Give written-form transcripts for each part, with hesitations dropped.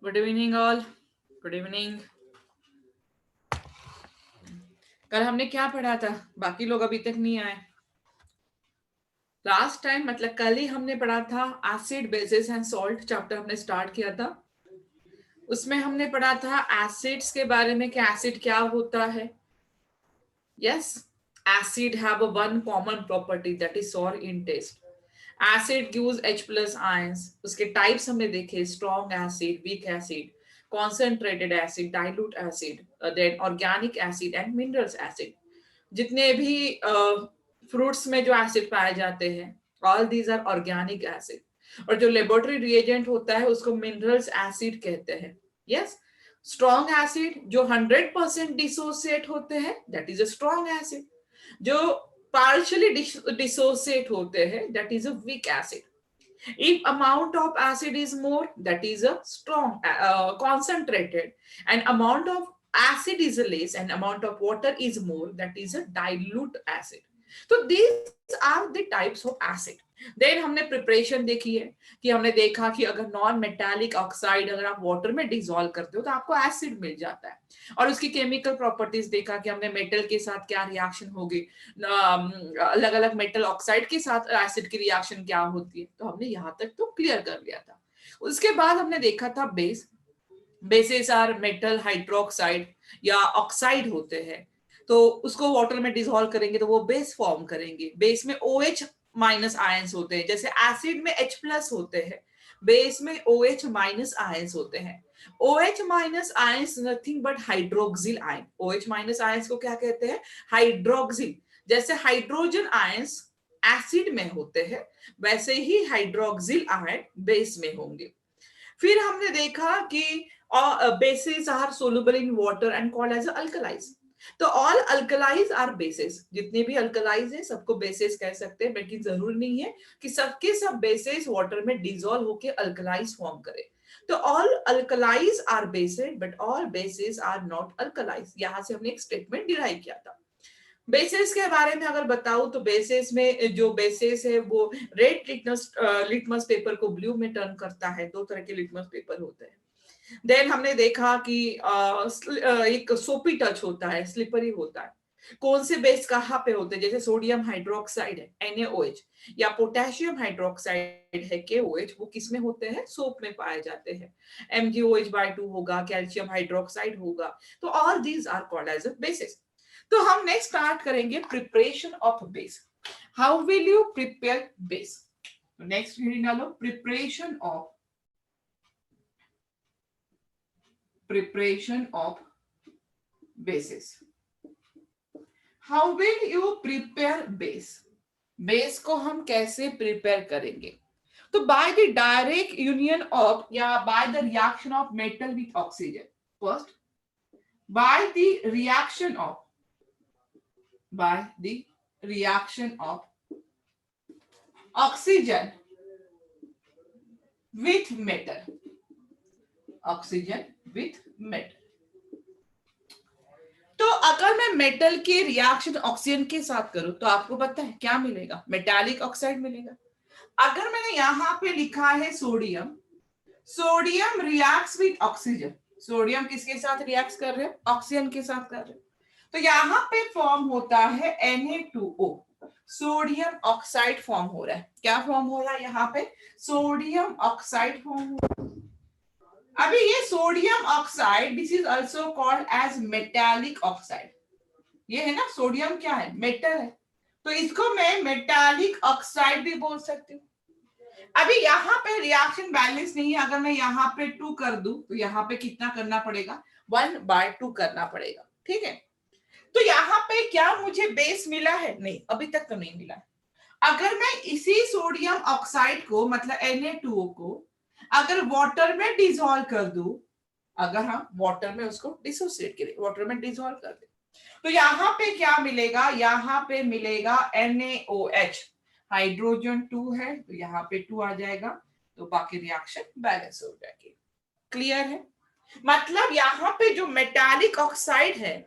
Good evening all. Good evening. कल हमने क्या पढ़ा था? बाकी लोग अभी तक नहीं आए। लास्ट टाइम मतलब कल ही हमने पढ़ा था acid basis and salt chapter हमने स्टार्ट किया था। उसमें हमने पढ़ा था एसिड्स के बारे में कि एसिड क्या होता है। Yes, acid have a one common property that is sour in taste. Acid gives H plus ions. उसके टाइप्स हमने देखे, strong acid, weak acid, concentrated acid, dilute acid, then organic acid and minerals acid. जितने भी fruits में जो acid पाए जाते हैं, all these are organic acid. और जो लेबोरेटरी रिएजेंट होता है उसको मिनरल्स एसिड कहते हैं। यस, स्ट्रॉन्ग एसिड जो 100% डिसोसिएट होते हैं that is a strong acid. जो partially dissociate होते हैं that is a weak acid. If amount of acid is more, that is a strong concentrated, and amount of acid is less and amount of water is more, that is a dilute acid. So these are the types of acid. Then हमने preparation देखी है कि हमने देखा कि अगर non metallic oxide अगर आप वाटर में डिसॉल्व करते हो तो आपको एसिड मिल जाता है। और उसकी केमिकल प्रॉपर्टीज देखा कि हमने मेटल के साथ क्या रिएक्शन होगी, अलग अलग मेटल ऑक्साइड के साथ एसिड की रिएक्शन क्या होती है। तो हमने यहाँ तक तो क्लियर कर लिया था। उसके बाद हमने देखा था base. Bases are metal hydroxide या ऑक्साइड होते हैं। तो उसको वाटर में डिसॉल्व करेंगे तो वो बेस फॉर्म करेंगे। बेस में OH माइनस आयंस होते हैं, जैसे एसिड में H प्लस होते हैं, बेस में OH माइनस आयंस होते हैं। OH minus ions nothing but hydroxyl ion. OH minus ions को क्या कहते हैं? हाइड्रोक्सिल। जैसे हाइड्रोजन आयंस एसिड में होते हैं वैसे ही हाइड्रोक्सिल आयन बेस में होंगे। फिर हमने देखा कि bases are soluble in water and called as alkalis. तो all alkalis are bases। जितने भी alkalis हैं सबको bases कह सकते हैं, लेकिन जरूरी नहीं है कि सबके सब bases water में dissolve होके alkalis form करें। तो all alkalis are bases but all bases are not alkalis। यहाँ से हमने एक statement derive किया था। बेसिस के बारे में अगर बताऊं तो बेसिस में जो बेसिस है वो रेड लिटमस पेपर को ब्लू में टर्न करता है। दो तरह के लिटमस पेपर होते हैं। देन हमने देखा कि एक सोपी टच होता है, स्लिपरी होता है। कौन से बेस कहाँ पे होते हैं? जैसे सोडियम हाइड्रोक्साइड है NaOH, या पोटेशियम हाइड्रोक्साइड है KOH, वो किस में होते हैं? सोप में पाए जाते हैं। MgOH/2 होगा, कैल्शियम हाइड्रोक्साइड होगा। तो all these are called as a basis. तो हम नेक्स्ट स्टार्ट करेंगे preparation of base. How will you prepare base? Next heading डालो, preparation of basis. How will you prepare base? Base को हम कैसे प्रिपेयर करेंगे? तो by the direct union of या by the reaction of metal with oxygen. First, by the reaction of oxygen with metal। Oxygen with metal. तो अगर मैं metal के रिएक्शन ऑक्सीजन के साथ करूं तो आपको पता है क्या मिलेगा? मेटालिक ऑक्साइड मिलेगा। अगर मैंने यहां पे लिखा है sodium, sodium reacts with oxygen. Sodium किसके साथ रिएक्ट कर रहे हैं? ऑक्सीजन के साथ कर रहे हैं। तो यहाँ पे फॉर्म होता है Na2O, सोडियम ऑक्साइड फॉर्म हो रहा है। क्या फॉर्म हो रहा है यहाँ पे? सोडियम ऑक्साइड फॉर्म हो रहा है। अभी ये sodium oxide this is also called as metallic oxide. ये है ना, सोडियम क्या है? मेटल है, तो इसको मैं मेटालिक ऑक्साइड भी बोल सकती हूँ। अभी यहाँ पे रिएक्शन बैलेंस नहीं है। अगर मैं यहाँ पे 2 कर दूं तो यहाँ पे कितना करना पड़ेगा? 1/2 करना पड़ेगा। ठीक है, तो यहाँ पे क्या मुझे बेस मिला है? नहीं, अभी तक तो नहीं मिला। अगर मैं इसी सोडियम ऑक्साइड को मतलब Na2O को अगर वाटर में डिसॉल्व कर दूं, अगर हम वाटर में उसको डिसोसिएट करें, वाटर में डिसॉल्व कर दे, तो यहाँ पे क्या मिलेगा? यहाँ पे मिलेगा NaOH। हाइड्रोजन 2 है तो यहाँ पे 2 आ जाएगा, तो बाकी रिएक्शन बैलेंस हो जाएगी। क्लियर है? मतलब यहाँ पे जो मेटालिक ऑक्साइड है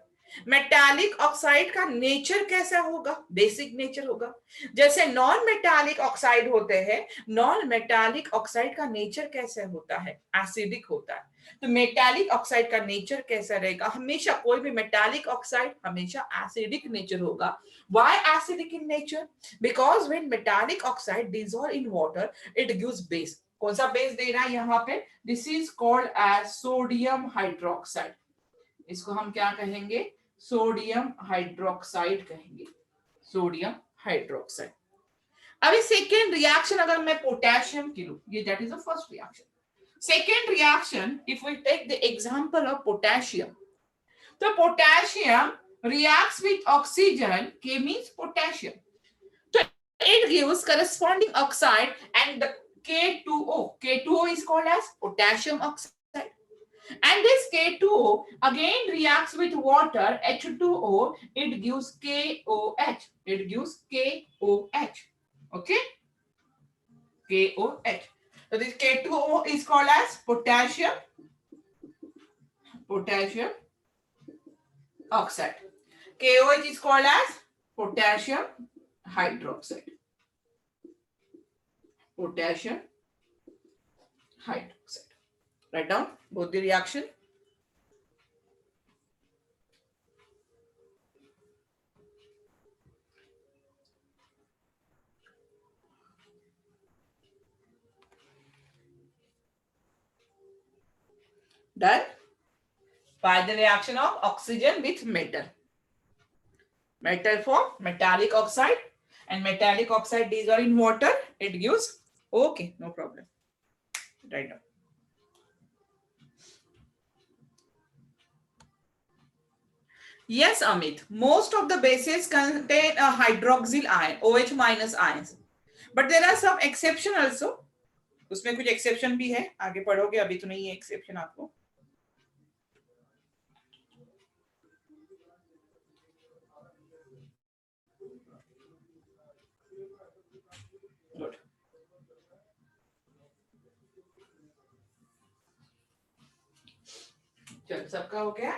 मेटालिक ऑक्साइड का नेचर कैसा होगा, बेसिक नेचर होगा। जैसे नॉन मेटालिक ऑक्साइड होते हैं, नॉन मेटालिक ऑक्साइड का नेचर कैसे होता है, एसिडिक होता है। तो मेटालिक ऑक्साइड का नेचर कैसा रहेगा, हमेशा कोई भी मेटालिक ऑक्साइड हमेशा एसिडिक नेचर होगा। Why acidic in nature? Because when metallic oxide dissolve in water, it gives base. कौन सा बेस दे रहा है यहाँ पे, this is called as sodium hydroxide. इसको हम क्या कहेंगे, सोडियम हाइड्रोक्साइड कहेंगे, सोडियम हाइड्रोक्साइड। अभी सेकेंड रिएक्शन अगर मैं पोटेशियम की लूं, ये that is the first reaction. Second reaction if we take the example of potassium, तो potassium reacts with oxygen, K means potassium, so it gives corresponding oxide and the K2O. K2O is called as potassium oxide, and this K2O again reacts with water, H2O, it gives KOH, it gives KOH, okay, KOH. So this K2O is called as potassium oxide. KOH is called as potassium hydroxide. Potassium hydroxide. Write down both the reaction. Done. By the reaction of oxygen with metal. Metal form metallic oxide, and metallic oxide dissolve in water, it gives, okay, no problem. Right now. Yes, Amit, most of the bases contain a hydroxyl ion, OH minus ions, but there are some exception also. उसमें कुछ exception भी है, आगे पढ़ोगे, अभी तो नहीं है एक्सेप्शन आपको। गुड, चल सबका हो गया।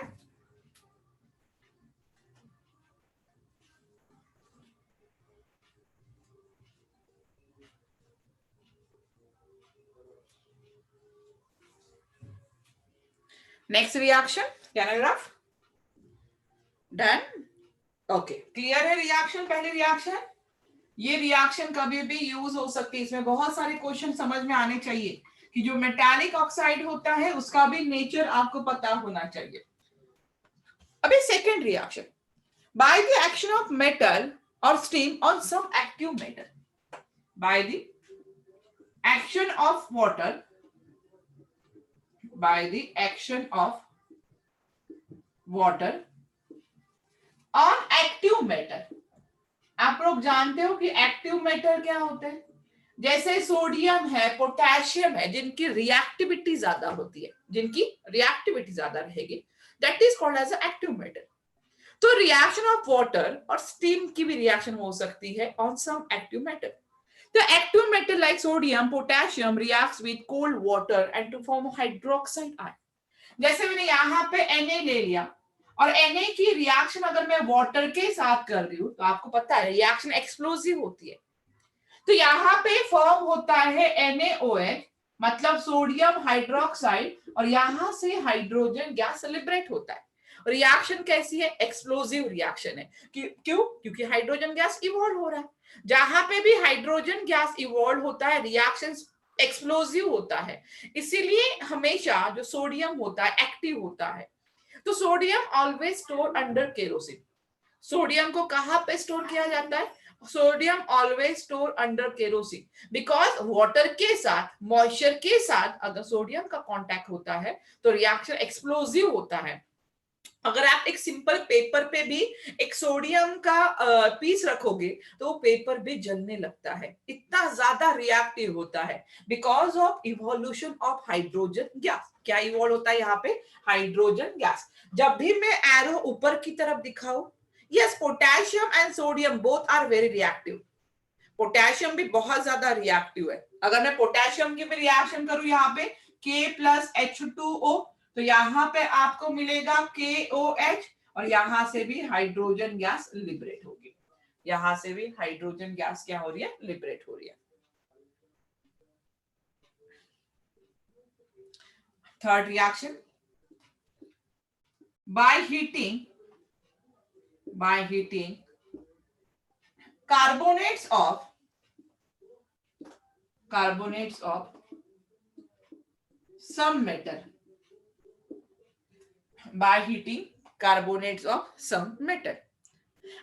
Next reaction, paragraph done, okay, clear है रिएक्शन, पहली रिएक्शन। ये रिएक्शन कभी भी यूज हो सकती है, इसमें बहुत सारे क्वेश्चन समझ में आने चाहिए कि जो मेटालिक ऑक्साइड होता है उसका भी नेचर आपको पता होना चाहिए। अभी second reaction, by the action of metal और steam on some active metal, by the action of water, by the action of water on active matter। आप लोग जानते हो कि एक्टिव मेटल क्या होते हैं, जैसे सोडियम है, पोटेशियम है, जिनकी रिएक्टिविटी ज्यादा होती है, जिनकी रिएक्टिविटी ज्यादा रहेगी, that is called as active metal. तो रिएक्शन ऑफ वाटर और स्टीम की भी रिएक्शन हो सकती है on some active metal. The active metal like sodium, potassium reacts with cold water and to form hydroxide ion। जैसे मैंने यहाँ पे Na ले लिया और Na की रिएक्शन अगर मैं वाटर के साथ कर रही हूँ तो आपको पता है रिएक्शन एक्सप्लोसिव होती है। तो यहाँ पे फॉर्म होता है NaOH, मतलब सोडियम हाइड्रोक्साइड, और यहाँ से हाइड्रोजन गैस लिबरेट होता है। रिएक्शन कैसी है, एक्सप्लोसिव रिएक्शन है। क्यों, क्योंकि हाइड्रोजन गैस इवॉल्व हो रहा है। जहां पे भी हाइड्रोजन गैस इवॉल्व होता है रिएक्शन एक्सप्लोसिव होता है, इसीलिए हमेशा जो सोडियम होता है एक्टिव होता है। तो sodium always store under kerosene. Sodium को कहां पे स्टोर किया जाता है, sodium always store under kerosene, because water के साथ, मॉइस्चर के साथ अगर सोडियम का कांटेक्ट होता है तो रिएक्शन एक्सप्लोसिव होता है। अगर आप एक सिंपल पेपर पे भी एक सोडियम का पीस रखोगे तो पेपर भी जलने लगता है, इतना ज्यादा रिएक्टिव होता है, because of evolution of hydrogen gas. क्या इवॉल्व होता है यहाँ पे, हाइड्रोजन गैस। जब भी मैं एरो ऊपर की तरफ दिखाऊं, yes, potassium and sodium both are very reactive. Potassium भी बहुत ज्यादा रिएक्टिव है। अगर मैं पोटेशियम की भी रिएक्शन करूं यहाँ पे K+H2O, तो यहाँ पे आपको मिलेगा KOH, और यहां से भी हाइड्रोजन गैस लिबरेट होगी, यहां से भी हाइड्रोजन गैस क्या हो रही है, लिबरेट हो रही है। Third reaction, by heating carbonates of some metal, by heating carbonates of some metal।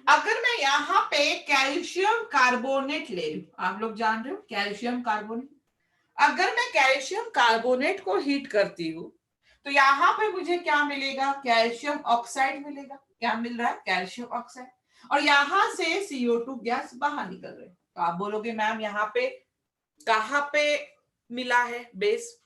अगर मैं यहाँ पे कैल्शियम कार्बोनेट ले लूं, आप लोग जान रहे हो कैल्शियम कार्बोनेट, अगर मैं कैल्शियम कार्बोनेट को हीट करती हूँ तो यहाँ पे मुझे क्या मिलेगा, कैल्शियम ऑक्साइड मिलेगा। क्या मिल रहा है, कैल्शियम ऑक्साइड। और यहां से CO2 गैस बाहर निकल रही है। तो आप बोलोगे मैम यहाँ पे कहाँ पे मिला है बेस।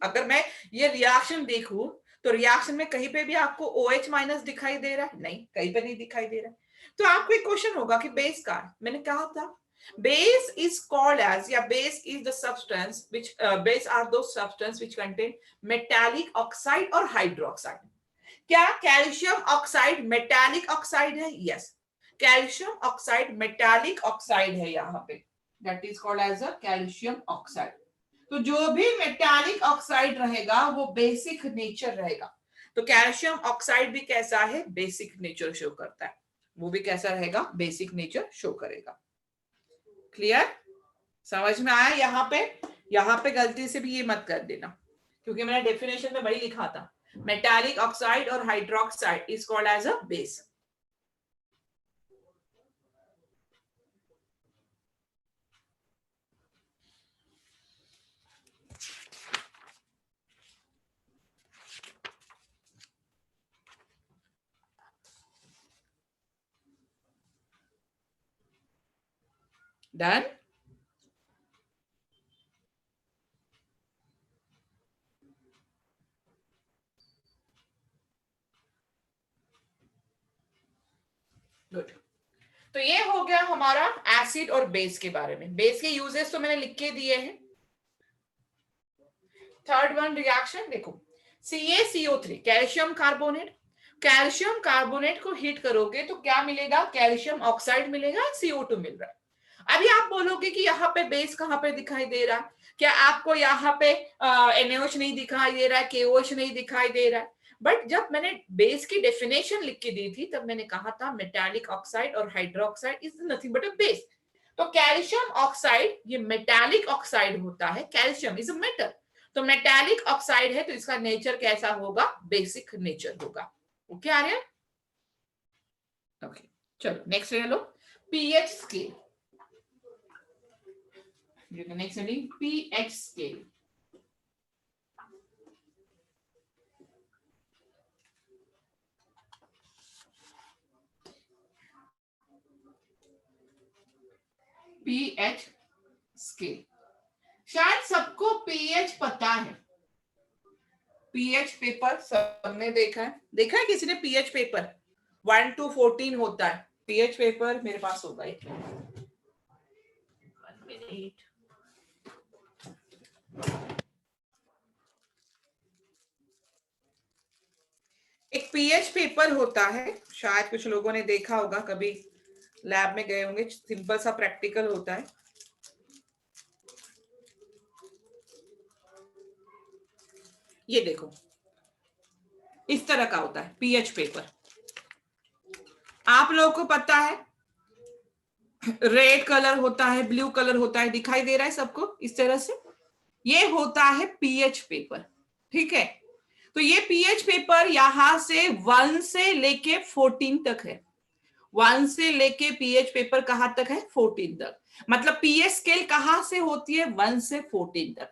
अगर मैं ये रिएक्शन देखूं तो रिएक्शन में कहीं पे भी आपको OH माइनस दिखाई दे रहा है, नहीं कहीं पे नहीं दिखाई दे रहा है। तो आपको एक क्वेश्चन होगा कि बेस का है। मैंने कहा था base is called as, या base is the substance which base are those substance which contain metallic oxide और hydroxide। क्या कैल्शियम ऑक्साइड मेटालिक ऑक्साइड है? Yes, calcium oxide metallic oxide है यहाँ पे, that is called as a calcium oxide. तो जो भी मेटालिक ऑक्साइड रहेगा वो बेसिक नेचर रहेगा। तो कैल्शियम ऑक्साइड भी कैसा है, बेसिक नेचर शो करता है, वो भी कैसा रहेगा, बेसिक नेचर शो करेगा। क्लियर, समझ में आया? यहाँ पे गलती से भी ये मत कर देना, क्योंकि मैंने डेफिनेशन में वही लिखा था, मेटालिक ऑक्साइड और hydroxide is called as a base. Done. Good. तो ये हो गया हमारा एसिड और बेस के बारे में। बेस के यूजेस तो मैंने लिख के दिए हैं। थर्ड वन रिएक्शन देखो, CaCO3 calcium carbonate, calcium carbonate को हीट करोगे तो क्या मिलेगा, कैल्शियम ऑक्साइड मिलेगा, CO2 मिल रहा है। अभी आप बोलोगे कि यहाँ पे बेस कहाँ पे दिखाई दे रहा है, क्या आपको यहाँ पे NaOH नहीं दिखाई दे रहा है, KOH नहीं दिखाई दे रहा है? बट जब मैंने बेस की डेफिनेशन लिख के दी थी तब मैंने कहा था मेटालिक ऑक्साइड और hydroxide is nothing but a base. तो कैल्शियम ऑक्साइड ये मेटालिक ऑक्साइड होता है, कैल्शियम इज अ मेटल, तो मेटालिक ऑक्साइड है तो इसका नेचर कैसा होगा, बेसिक नेचर होगा। ओके आर्यन? ओके चलो नेक्स्ट ले लो, pH scale. Next heading pH scale. PH scale, शायद सबको पीएच पता है। पीएच पेपर सबने देखा है किसी ने पीएच पेपर 1 to 14 होता है पीएच पेपर, मेरे पास होगा एक मिनट। एक पीएच पेपर होता है, शायद कुछ लोगों ने देखा होगा, कभी लैब में गए होंगे, सिंपल सा प्रैक्टिकल होता है। ये देखो इस तरह का होता है पीएच पेपर। आप लोगों को पता है रेड कलर होता है, ब्लू कलर होता है, दिखाई दे रहा है सबको इस तरह से, ये होता है पीएच पेपर। ठीक है, तो ये पीएच पेपर यहां से 1 से लेके 14 तक है। 1 से लेके पीएच पेपर कहां तक है, 14 तक। मतलब पीएच स्केल कहां से होती है, 1 से 14 तक।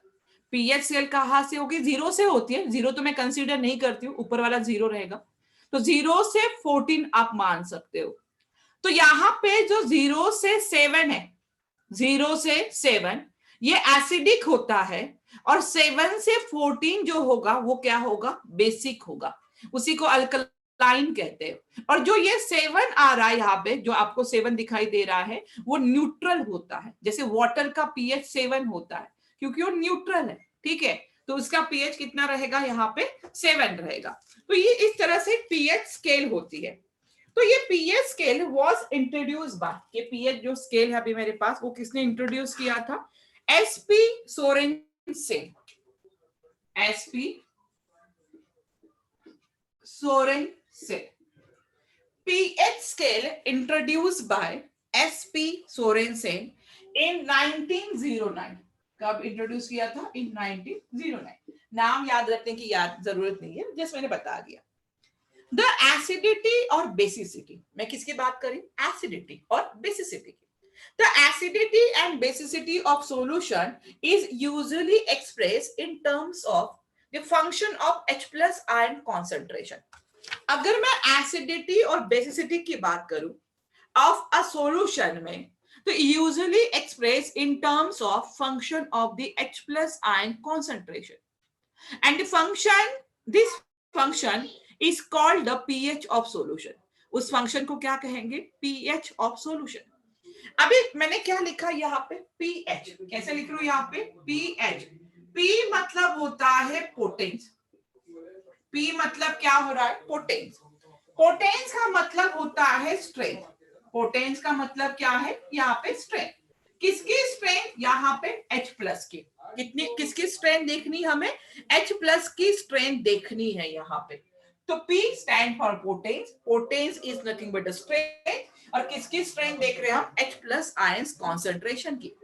पीएच स्केल कहां से होगी, 0 से होती है, 0 तो मैं कंसीडर नहीं करती हूँ, ऊपर वाला 0 रहेगा, तो 0 से 14 आप मान सकते हो। तो यहां पे जो 0 से 7 है, 0 से 7 ये एसिडिक होता है, और 7 से 14 जो होगा वो क्या होगा, बेसिक होगा, उसी को अल्कलाइन कहते हैं। और जो ये 7 आ रहा है यहाँ पे, जो आपको 7 दिखाई दे रहा है, वो न्यूट्रल होता है। जैसे वाटर का पीएच 7 होता है क्योंकि वो न्यूट्रल है। ठीक है, तो उसका पीएच कितना रहेगा, यहाँ पे 7 रहेगा। तो ये इस तरह से पीएच स्केल होती है। तो ये pH scale was introduce by, ये पीएच जो स्केल है अभी मेरे पास, वो किसने इंट्रोड्यूस किया था? SP Sorensen. SP Sorensen. pH scale introduced by S.P. Sorensen in 1909। कब इंट्रोड्यूस किया था? इन 1909। नाम याद रखने की जरूरत नहीं है, जस्ट मैंने बता दिया। द एसिडिटी और बेसिसिटी, मैं किसकी बात करी? एसिडिटी और बेसिसिटी की। The acidity and basicity of solution is usually expressed in terms of the function of H plus ion concentration। अगर मैं एसिडिटी और बेसिसिटी की बात करूं ऑफ अ सॉल्यूशन में, तो usually express in terms of function of the H plus ion concentration and the function, this function is called the pH of solution। उस function को क्या कहेंगे? pH of solution। अभी मैंने क्या लिखा यहाँ पे? pH। कैसे लिख रहा हूं यहाँ पे? pH। P मतलब होता है पोटेंस। P मतलब क्या हो रहा है? पोटेंस। पोटेंस का मतलब होता है स्ट्रेंथ। पोटेंस का मतलब क्या है? यहाँ पे स्ट्रेंथ। किसकी स्ट्रेंथ? यहाँ पे H प्लस की। कितनी, किसकी स्ट्रेंथ देखनी हमें? H प्लस की स्ट्रेंथ देखनी है यहाँ पे। तो P stand for potence. Potence is nothing but strength. और किसकी स्ट्रेंथ देख रहे हैं हम? H प्लस आयंस कॉन्सेंट्रेशन की।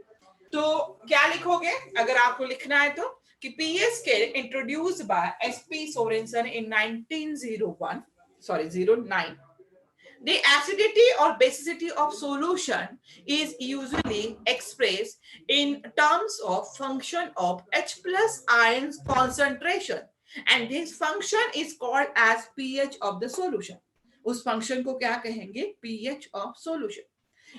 तो क्या लिखोगे अगर आपको लिखना है तो? कि pH scale introduced by S.P. Sorensen in 1909, the acidity or basicity of solution is usually expressed in terms of function of H plus ions concentration and this function is called as pH of the solution। उस function को क्या कहेंगे? pH of solution।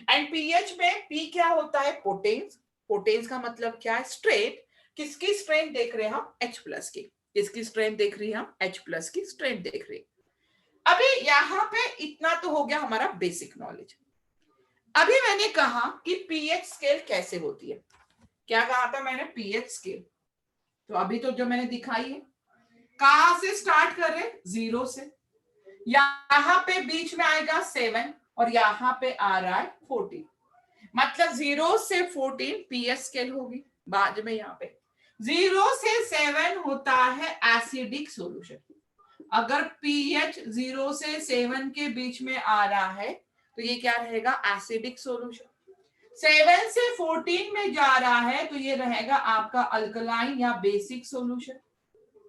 And pH में P क्या होता है? Potence. Potence का मतलब क्या है? स्ट्रेंथ। किसकी स्ट्रेंथ देख रहे हैं हम? H प्लस की। किसकी स्ट्रेंथ देख रही है हम? H प्लस की स्ट्रेंथ देख रही है। अभी यहाँ पे इतना तो हो गया हमारा बेसिक नॉलेज। अभी मैंने कहा कि pH स्केल कैसे होती है। क्या कहा था मैंने? pH scale. तो अभी तो जो मैंने दिखाई है, कहां से स्टार्ट कर रहे? 0 से। यहाँ पे बीच में आएगा 7 और यहाँ पे आ रहा है 14। मतलब 0 से 14 pH स्केल होगी। बाद में यहाँ पे 0 से 7 होता है एसिडिक सॉल्यूशन। अगर pH 0 से 7 के बीच में आ रहा है तो ये क्या रहेगा? Acidic solution. 7 से 14 में जा रहा है तो ये रहेगा आपका अल्कलाइन या बेसिक सॉल्यूशन।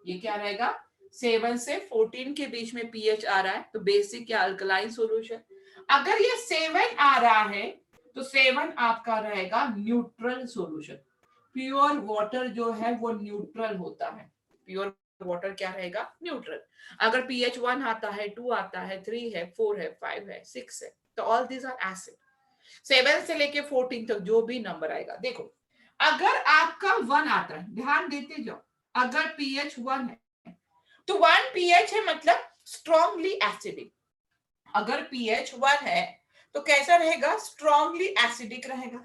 ये क्या रहेगा? 7 से 14 के बीच में pH आ रहा है तो बेसिक या अल्कलाइन सॉल्यूशन। अगर ये 7 आ रहा है तो 7 आपका रहेगा न्यूट्रल सॉल्यूशन। प्योर वाटर जो है वो न्यूट्रल होता है। प्योर वाटर क्या रहेगा? न्यूट्रल। अगर pH 1 आता है, 2 आता है, 3 है, 4 है, 5 है, 6 है, तो ऑल दीज आर एसिड। 7 से लेके 14 तक जो भी नंबर आएगा, देखो अगर आपका 1 आता है, ध्यान देते जाओ, अगर pH 1 है तो 1 pH है मतलब स्ट्रॉन्गली एसिडिक। अगर pH 1 है तो कैसा रहेगा? स्ट्रॉन्गली एसिडिक रहेगा।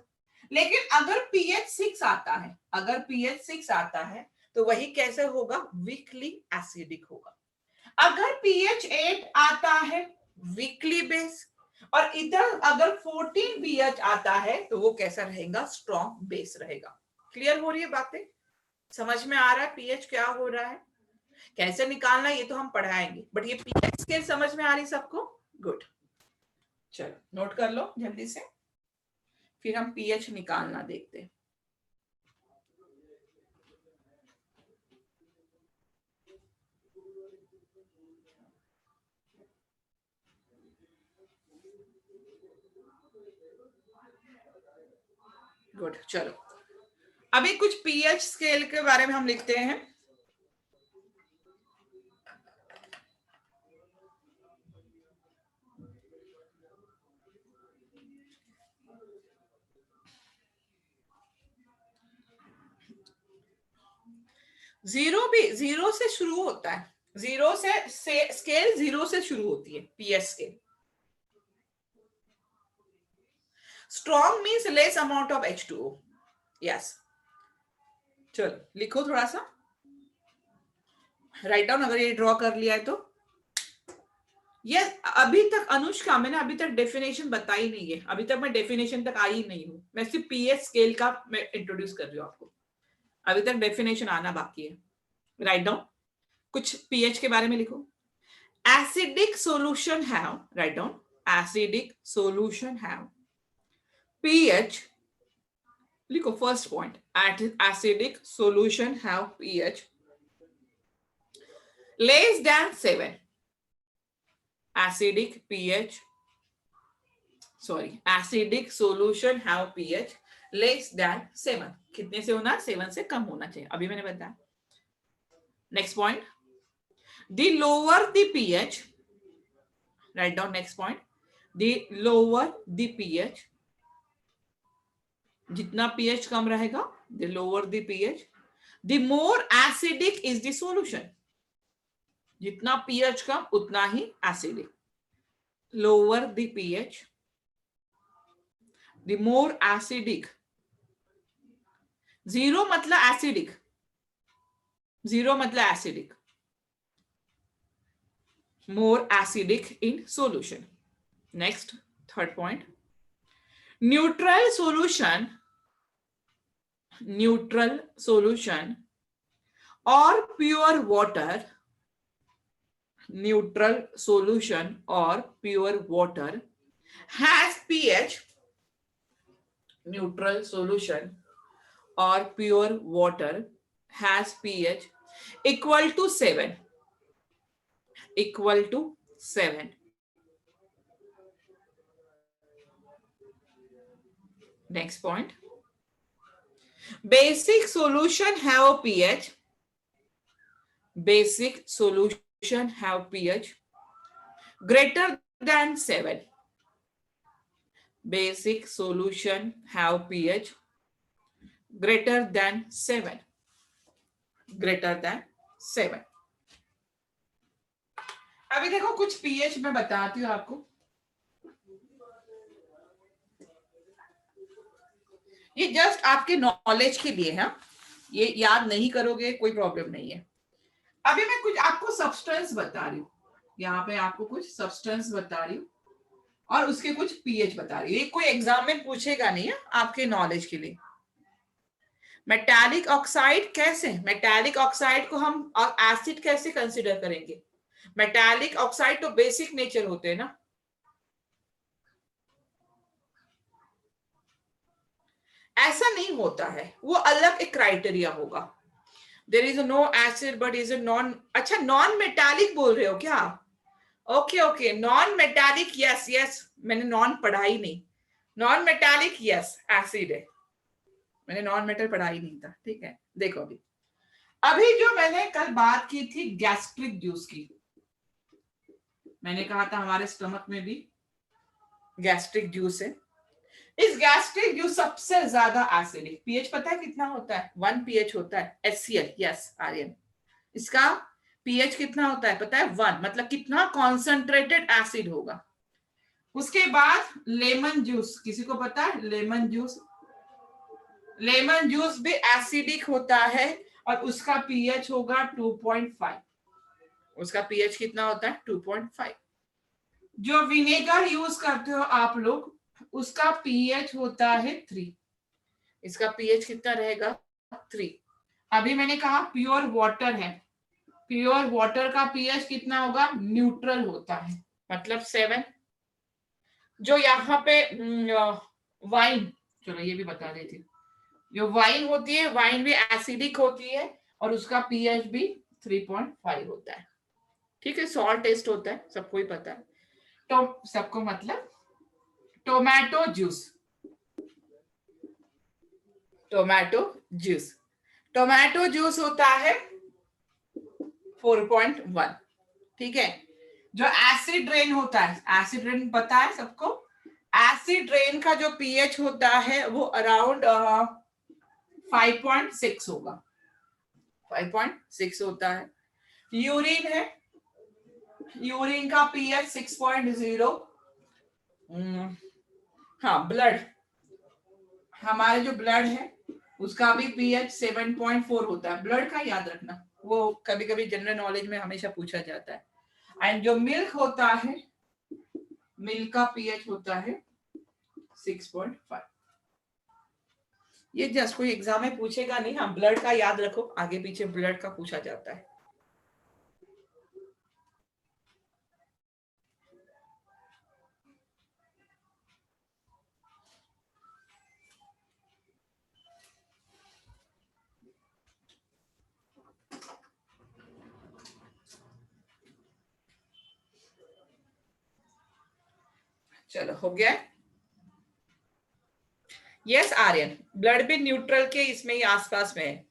लेकिन अगर pH 6 आता है, अगर pH 6 आता है तो वही कैसे होगा? वीकली एसिडिक होगा। अगर pH 8 आता है, वीकली बेस। और इधर अगर 14 pH आता है तो वो कैसा रहेगा? स्ट्रॉन्ग बेस रहेगा। क्लियर हो रही है बातें? समझ में आ रहा है pH क्या हो रहा है, कैसे निकालना, ये तो हम पढ़ाएंगे, बट ये pH स्केल समझ में आ रही सबको? गुड, चलो नोट कर लो जल्दी से, फिर हम pH निकालना देखते हैं। गुड, चलो अभी कुछ pH स्केल के बारे में हम लिखते हैं। जीरो से शुरू होता है, जीरो से स्केल 0 से शुरू होती है pH scale. Strong means less amount of H2O। Yes, चलो लिखो थोड़ा सा, राइट डाउन अगर ये ड्रॉ कर लिया है तो। ये अभी तक अनुष्का मैंने अभी तक डेफिनेशन बताई नहीं है, अभी तक मैं डेफिनेशन तक आई नहीं हूँ, मैं सिर्फ पीएच स्केल का मैं इंट्रोड्यूस कर रही हूँ आपको, अभी तक डेफिनेशन आना बाकी है। राइट डाउन, कुछ पीएच के बारे में लिखो। Acidic solution have, write down, acidic solution have pH, लिखो first point, acidic solution have pH less than 7, acidic pH, sorry, acidic solution have pH less than 7, कितने से होना, 7 से कम होना चाहिए, अभी मैंने बताया। Next point, the lower the pH, write down next point, the lower the pH, जितना pH कम रहेगा, the lower the pH, the more acidic is the solution, जितना pH कम उतना ही acidic, lower the pH, the more acidic, zero मतलब acidic, zero मतलब acidic, more acidic in solution. Next third point, neutral solution, neutral solution और pure water, neutral solution और pure water has pH, neutral solution or pure water has pH equal to 7, equal to 7. Next point, basic solution have pH, basic solution have pH greater than 7, basic solution have pH greater than 7, greater than 7. अभी देखो कुछ pH मैं बताती हूँ आपको, ये just आपके knowledge के लिए है, ये याद नहीं करोगे कोई प्रॉब्लम नहीं है। अभी मैं कुछ आपको सब्सटेंस बता रही हूँ, यहाँ पे आपको कुछ सब्सटेंस बता रही हूँ और उसके कुछ पीएच बता रही हूँ, ये कोई एग्जाम में पूछेगा नहीं है, आपके नॉलेज के लिए। मेटालिक ऑक्साइड कैसे, मेटालिक ऑक्साइड को हम एसिड कैसे कंसीडर करेंगे, मेटालिक ऑक्साइड तो बेसिक नेचर होते हैं ना, ऐसा नहीं होता है, वो अलग एक क्राइटेरिया होगा। There is no acid but is a non, अच्छा नॉन मेटालिक बोल रहे हो क्या, okay okay, non metallic, yes yes, मैंने नॉन पढ़ा ही नहीं, नॉन मेटालिक यस एसिड है, मैंने नॉन मेटल पढ़ा ही नहीं था, ठीक है। देखो अभी अभी जो मैंने कल बात की थी गैस्ट्रिक जूस की, मैंने कहा था हमारे स्टमक में भी गैस्ट्रिक जूस है, इस गैस्ट्रिक जूस सबसे ज्यादा एसिडिक, पीएच पता है कितना होता है, 1 पीएच होता है, HCl, यस आर्यन, इसका पीएच कितना होता है पता है, 1, मतलब कितना कॉन्सेंट्रेटेड एसिड होगा। उसके बाद लेमन जूस, किसी को पता है लेमन जूस, लेमन जूस भी एसिडिक होता है और उसका पीएच होगा 2.5, उसका पीएच कितना होता है 2.5। जो विनेगर यूज करते हो आप लोग, उसका पीएच होता है 3, इसका पीएच कितना रहेगा 3। अभी मैंने कहा प्योर वाटर है, प्योर वाटर का पीएच कितना होगा, न्यूट्रल होता है, मतलब 7। जो यहाँ पे वाइन, चलो ये भी बता देती हूँ, जो वाइन होती है, वाइन भी एसिडिक होती है और उसका पीएच भी 3.5 होता है, ठीक है। सॉल्ट टेस्ट होता है, सबको ही पता है, तो सबको मतलब tomato juice, tomato juice, tomato juice होता है 4.1, ठीक है। जो एसिड रेन होता है, एसिड रेन पता है सबको, एसिड रेन का जो पीएच होता है वो अराउंड 5.6 होगा, 5.6 होता है। यूरिन है, यूरिन का पीएच 6.0, हाँ ब्लड, हमारे जो ब्लड है उसका भी पीएच 7.4 होता है, ब्लड का याद रखना, वो कभी कभी जनरल नॉलेज में हमेशा पूछा जाता है। एंड जो मिल्क होता है, मिल्क का पीएच होता है 6.5। ये जस्ट कोई एग्जाम में पूछेगा नहीं, हाँ ब्लड का याद रखो, आगे पीछे ब्लड का पूछा जाता है। चलो हो गया। यस आर्यन, ब्लड भी न्यूट्रल के इसमें ही आसपास में है।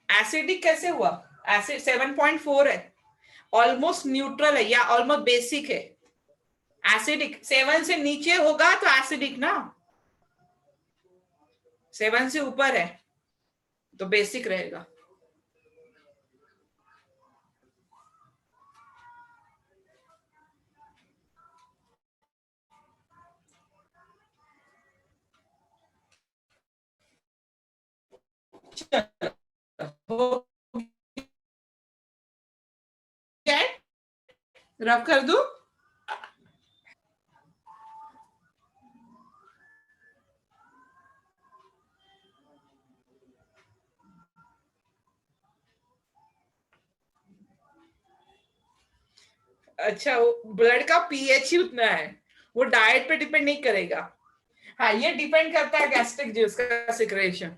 एसिडिक कैसे हुआ? एसिड 7.4 है, ऑलमोस्ट न्यूट्रल है या ऑलमोस्ट बेसिक है। एसिडिक 7 से नीचे होगा तो एसिडिक ना, 7 से ऊपर है तो बेसिक रहेगा। रफ कर दू? अच्छा, वो ब्लड का पीएच ही उतना है, वो डाइट पे डिपेंड नहीं करेगा। हाँ, ये डिपेंड करता है गैस्ट्रिक जूस का सिक्रेशन,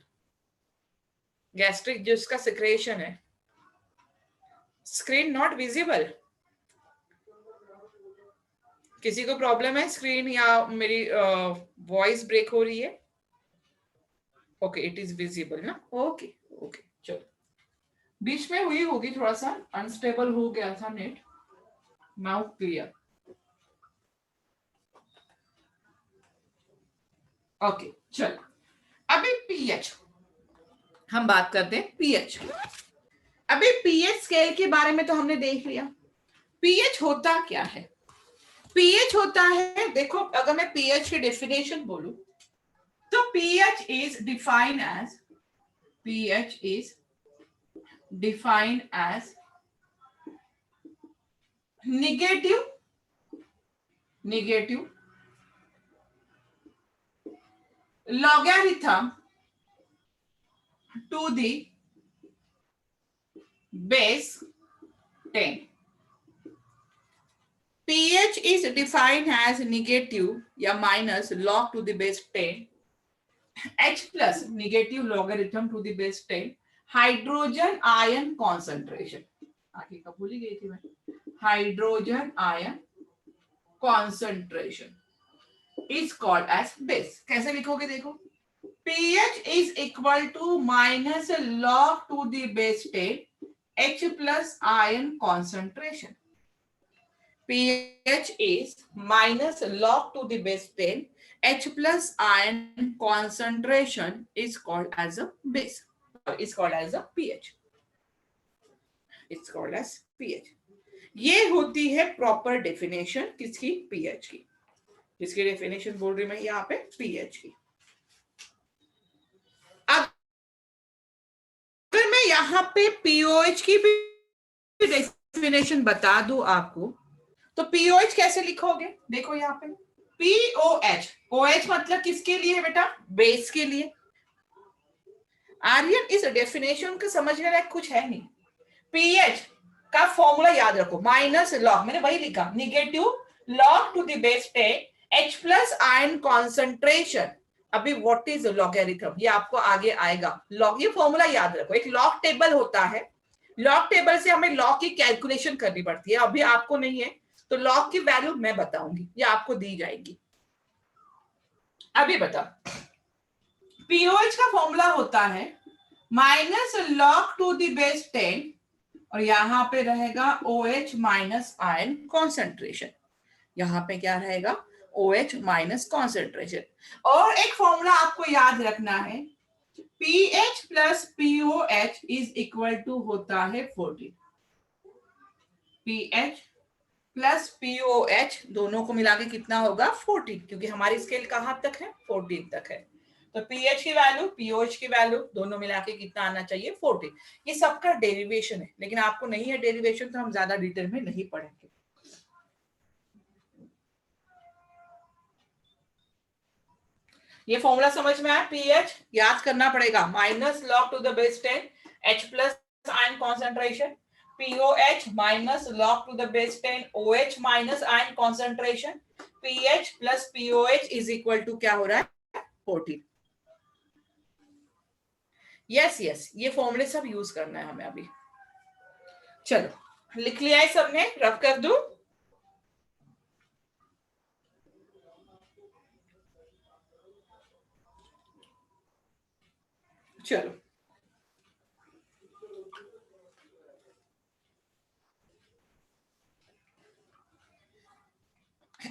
गैस्ट्रिक जूस का सिक्रेशन है। स्क्रीन नॉट विजिबल, किसी को प्रॉब्लम है स्क्रीन या मेरी वॉइस ब्रेक हो रही है? ओके, इट इज विजिबल ना, ओके ओके चलो। बीच में हुई होगी, थोड़ा सा अनस्टेबल हो गया था नेट, नाउ क्लियर। ओके चलो, अभी पीएच हम बात करते हैं, पीएच। अभी पीएच स्केल के बारे में तो हमने देख लिया। पीएच होता क्या है? पीएच होता है, देखो अगर मैं पीएच की डेफिनेशन बोलूं तो pH is defined as negative logarithm to the base 10. pH is defined as negative या minus log to the base 10, H plus negative logarithm to the base 10, hydrogen ion concentration, आगे का भूल ही गई थी मैं, hydrogen ion concentration is called as base. कैसे लिखोगे देखो, pH is equal to minus log to the base 10 H plus ion concentration. pH is minus log to the base 10 H plus ion concentration is called as a base, is called as a pH. It's called as pH. ये होती है proper definition किसकी? pH की। जिसकी definition बोल रही मैं यहाँ पे pH की। अगर मैं यहाँ पे पीओएच की भी डेफिनेशन बता दूं आपको, तो पीओएच कैसे लिखोगे? देखो यहाँ पे पीओएच, ओएच मतलब किसके लिए है बेटा? बेस के लिए। आर्यन इस डेफिनेशन को समझने लायक कुछ है नहीं। पीएच का फॉर्मूला याद रखो, माइनस लॉग, मैंने वही लिखा, negative log to the base 10 H plus ion concentration. अभी व्हाट इज लॉगरिथम, ये आपको आगे आएगा। लॉग, ये फॉर्मूला याद रखो, एक लॉग टेबल होता है, लॉग टेबल से हमें लॉग की कैलकुलेशन करनी पड़ती है। अभी आपको नहीं है तो लॉग की वैल्यू मैं बताऊंगी, ये आपको दी जाएगी। अभी बता, पीओएच का फॉर्मूला होता है minus log to the base 10 और यहां पे रहेगा OH माइनस आयन कॉन्सेंट्रेशन, यहां पे क्या रहेगा? OH minus concentration. और एक फॉर्मूला आपको याद रखना है, pH plus POH is equal to होता है 14। pH प्लस POH दोनों को मिला के कितना होगा? 14, क्योंकि हमारी स्केल कहां तक है? 14 तक है। तो पीएच की वैल्यू, पीओएच की वैल्यू दोनों मिला के कितना आना चाहिए 14। ये सबका डेरिवेशन है, लेकिन आपको नहीं है डेरिवेशन तो हम ज्यादा डिटेल में नहीं पढ़ेंगे। ये फॉर्मूला समझ में आया? पीएच याद करना पड़ेगा, minus log to the base 10 H plus ion concentration, POH minus log to the base 10 OH minus ion concentration, PH plus POH is equal to क्या हो रहा है 14। यस यस, ये फॉर्मूले सब यूज करना है हमें अभी। चलो लिख लिया है सबने, रफ कर दूं? चलो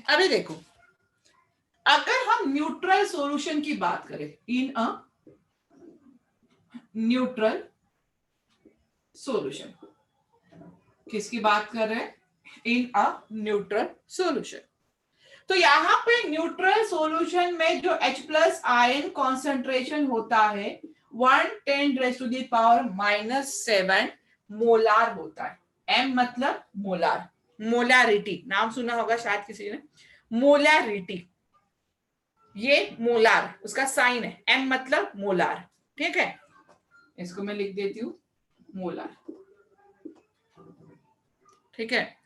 अभी देखो, अगर हम न्यूट्रल सॉल्यूशन की बात करें, इन अ न्यूट्रल सॉल्यूशन, किसकी बात कर रहे हैं? इन अ न्यूट्रल सॉल्यूशन। तो यहां पे न्यूट्रल सॉल्यूशन में जो H प्लस आयन कॉन्सेंट्रेशन होता है 1×10⁻⁻7 मोलार होता है। M मतलब मोलार, मोलारिटी नाम सुना होगा शायद किसी ने, मोलारिटी, ये मोलार उसका साइन है, M मतलब मोलार, ठीक है? इसको मैं लिख देती हूँ मोलार, ठीक है?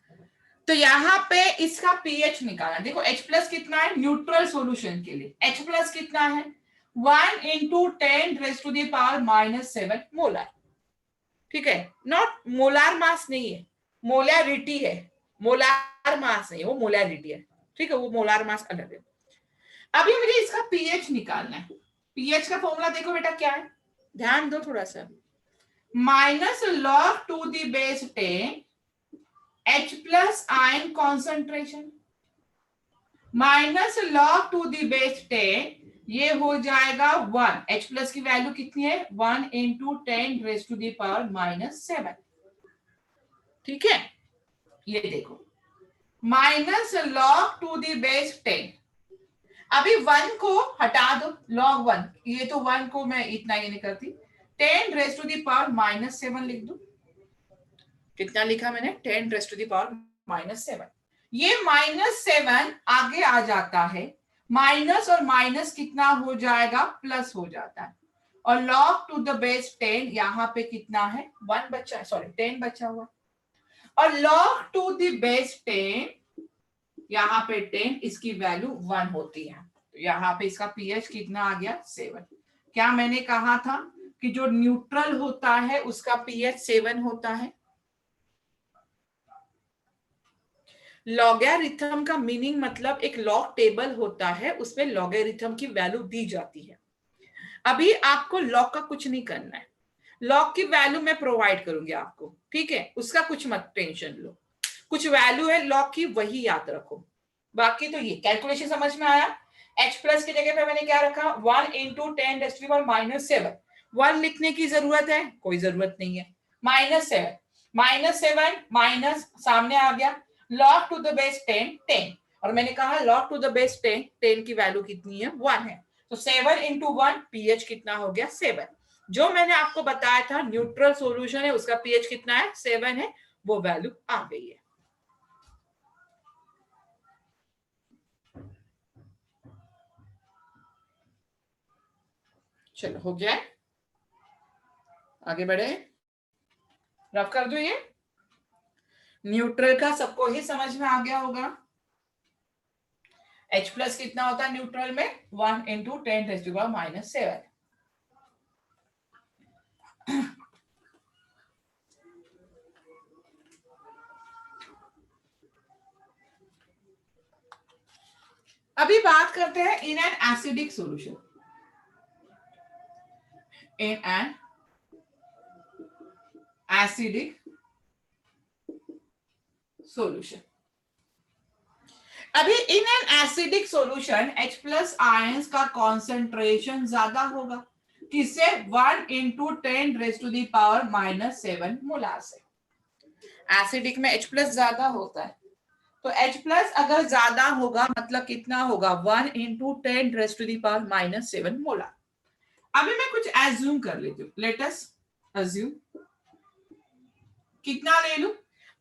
तो यहाँ पे इसका पीएच निकाला, देखो H प्लस कितना है न्यूट्रल सॉल्यूशन के लिए, H प्लस कितना है 1×10⁻⁻7 मोलार, ठीक है? नॉट मोलार मास नहीं है, मोलारिटी है, मोलार मास नहीं, वो मोलारिटी है, ठीक है? वो मोलार मास अलग है। अभी मुझे इसका पीएच निकालना है। पीएच का फॉर्मूला देखो बेटा क्या है, ध्यान दो थोड़ा सा, minus log to the base 10 H plus ion concentration minus log to the base 10, ये हो जाएगा 1। H प्लस की वैल्यू कितनी है 1×10⁻⁻7, ठीक है? ये देखो minus log to the base 10, अभी 1 को हटा दो, log 1, ये तो 1 को मैं इतना ये नहीं करती, 10⁻⁻7 लिख दो। कितना लिखा मैंने 10⁻⁻7, ये -7 आगे आ जाता है, माइनस और माइनस कितना हो जाएगा प्लस हो जाता है, और log टू द बेस 10 यहाँ पे कितना है 1 बचा, सॉरी 10 बचा हुआ, और log टू द बेस 10 यहाँ पे 10, इसकी वैल्यू 1 होती है, तो यहाँ पे इसका पीएच कितना आ गया 7। क्या मैंने कहा था कि जो न्यूट्रल होता है उसका पीएच 7 होता है। लॉगरिथम का मीनिंग मतलब एक लॉग टेबल होता है, उसमें लॉगरिथम की वैल्यू दी जाती है। अभी आपको लॉग का कुछ नहीं करना है, लॉग की वैल्यू मैं प्रोवाइड करूंगी आपको, ठीक है? उसका कुछ मत टेंशन लो, कुछ वैल्यू है लॉग की वही याद रखो, बाकी तो ये कैलकुलेशन समझ में आया। H प्लस की जगह पे मैंने क्या रखा 1×10⁻⁻7, 1 लिखने की जरूरत है? कोई जरूरत नहीं है, -7, -7 माइनस सामने आ गया, log टू द बेस 10 10, और मैंने कहा log टू द बेस 10 10 की वैल्यू कितनी है 1 है, तो 7×1 पीएच कितना हो गया 7। जो मैंने आपको बताया था न्यूट्रल सॉल्यूशन है उसका पीएच कितना है 7 है, वो वैल्यू आ गई है। चलो हो गया है, आगे बढ़े, रफ कर दो। ये न्यूट्रल का सबको ही समझ में आ गया होगा। H प्लस कितना होता है न्यूट्रल में 1×10⁻⁻7। अभी बात करते हैं in an acidic solution, in an acidic solution. अभी in an acidic solution H plus ions का कॉन्सेंट्रेशन ज्यादा होगा, किससे 1×10⁻⁻7 मोलार से। एसिडिक में H प्लस ज्यादा होता है, तो H प्लस अगर ज्यादा होगा मतलब कितना होगा 1×10⁻⁻7 मोलार। अभी मैं कुछ एज्यूम कर लेती हूँ, लेट अस अज्यूम कितना ले लू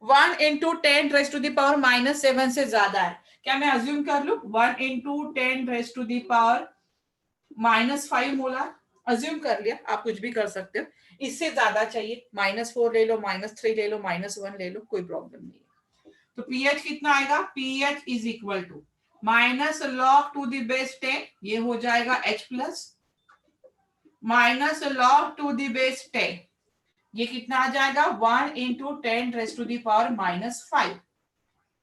1 इंटू 10⁻⁻7 से ज्यादा है। क्या मैं अज्यूम कर लू 1 इंटू 10⁻⁻5 मोलार? अज्यूम कर लिया, आप कुछ भी कर सकते हो। इससे ज्यादा चाहिए -4 ले लो, -3 ले लो, -1 ले लो, कोई प्रॉब्लम नहीं है। तो पीएच कितना आएगा? PH is equal to minus log to the base 10, ये हो जाएगा H plus, minus log to the base 10, ये कितना आ जाएगा 1 इंटू 10⁻⁻5।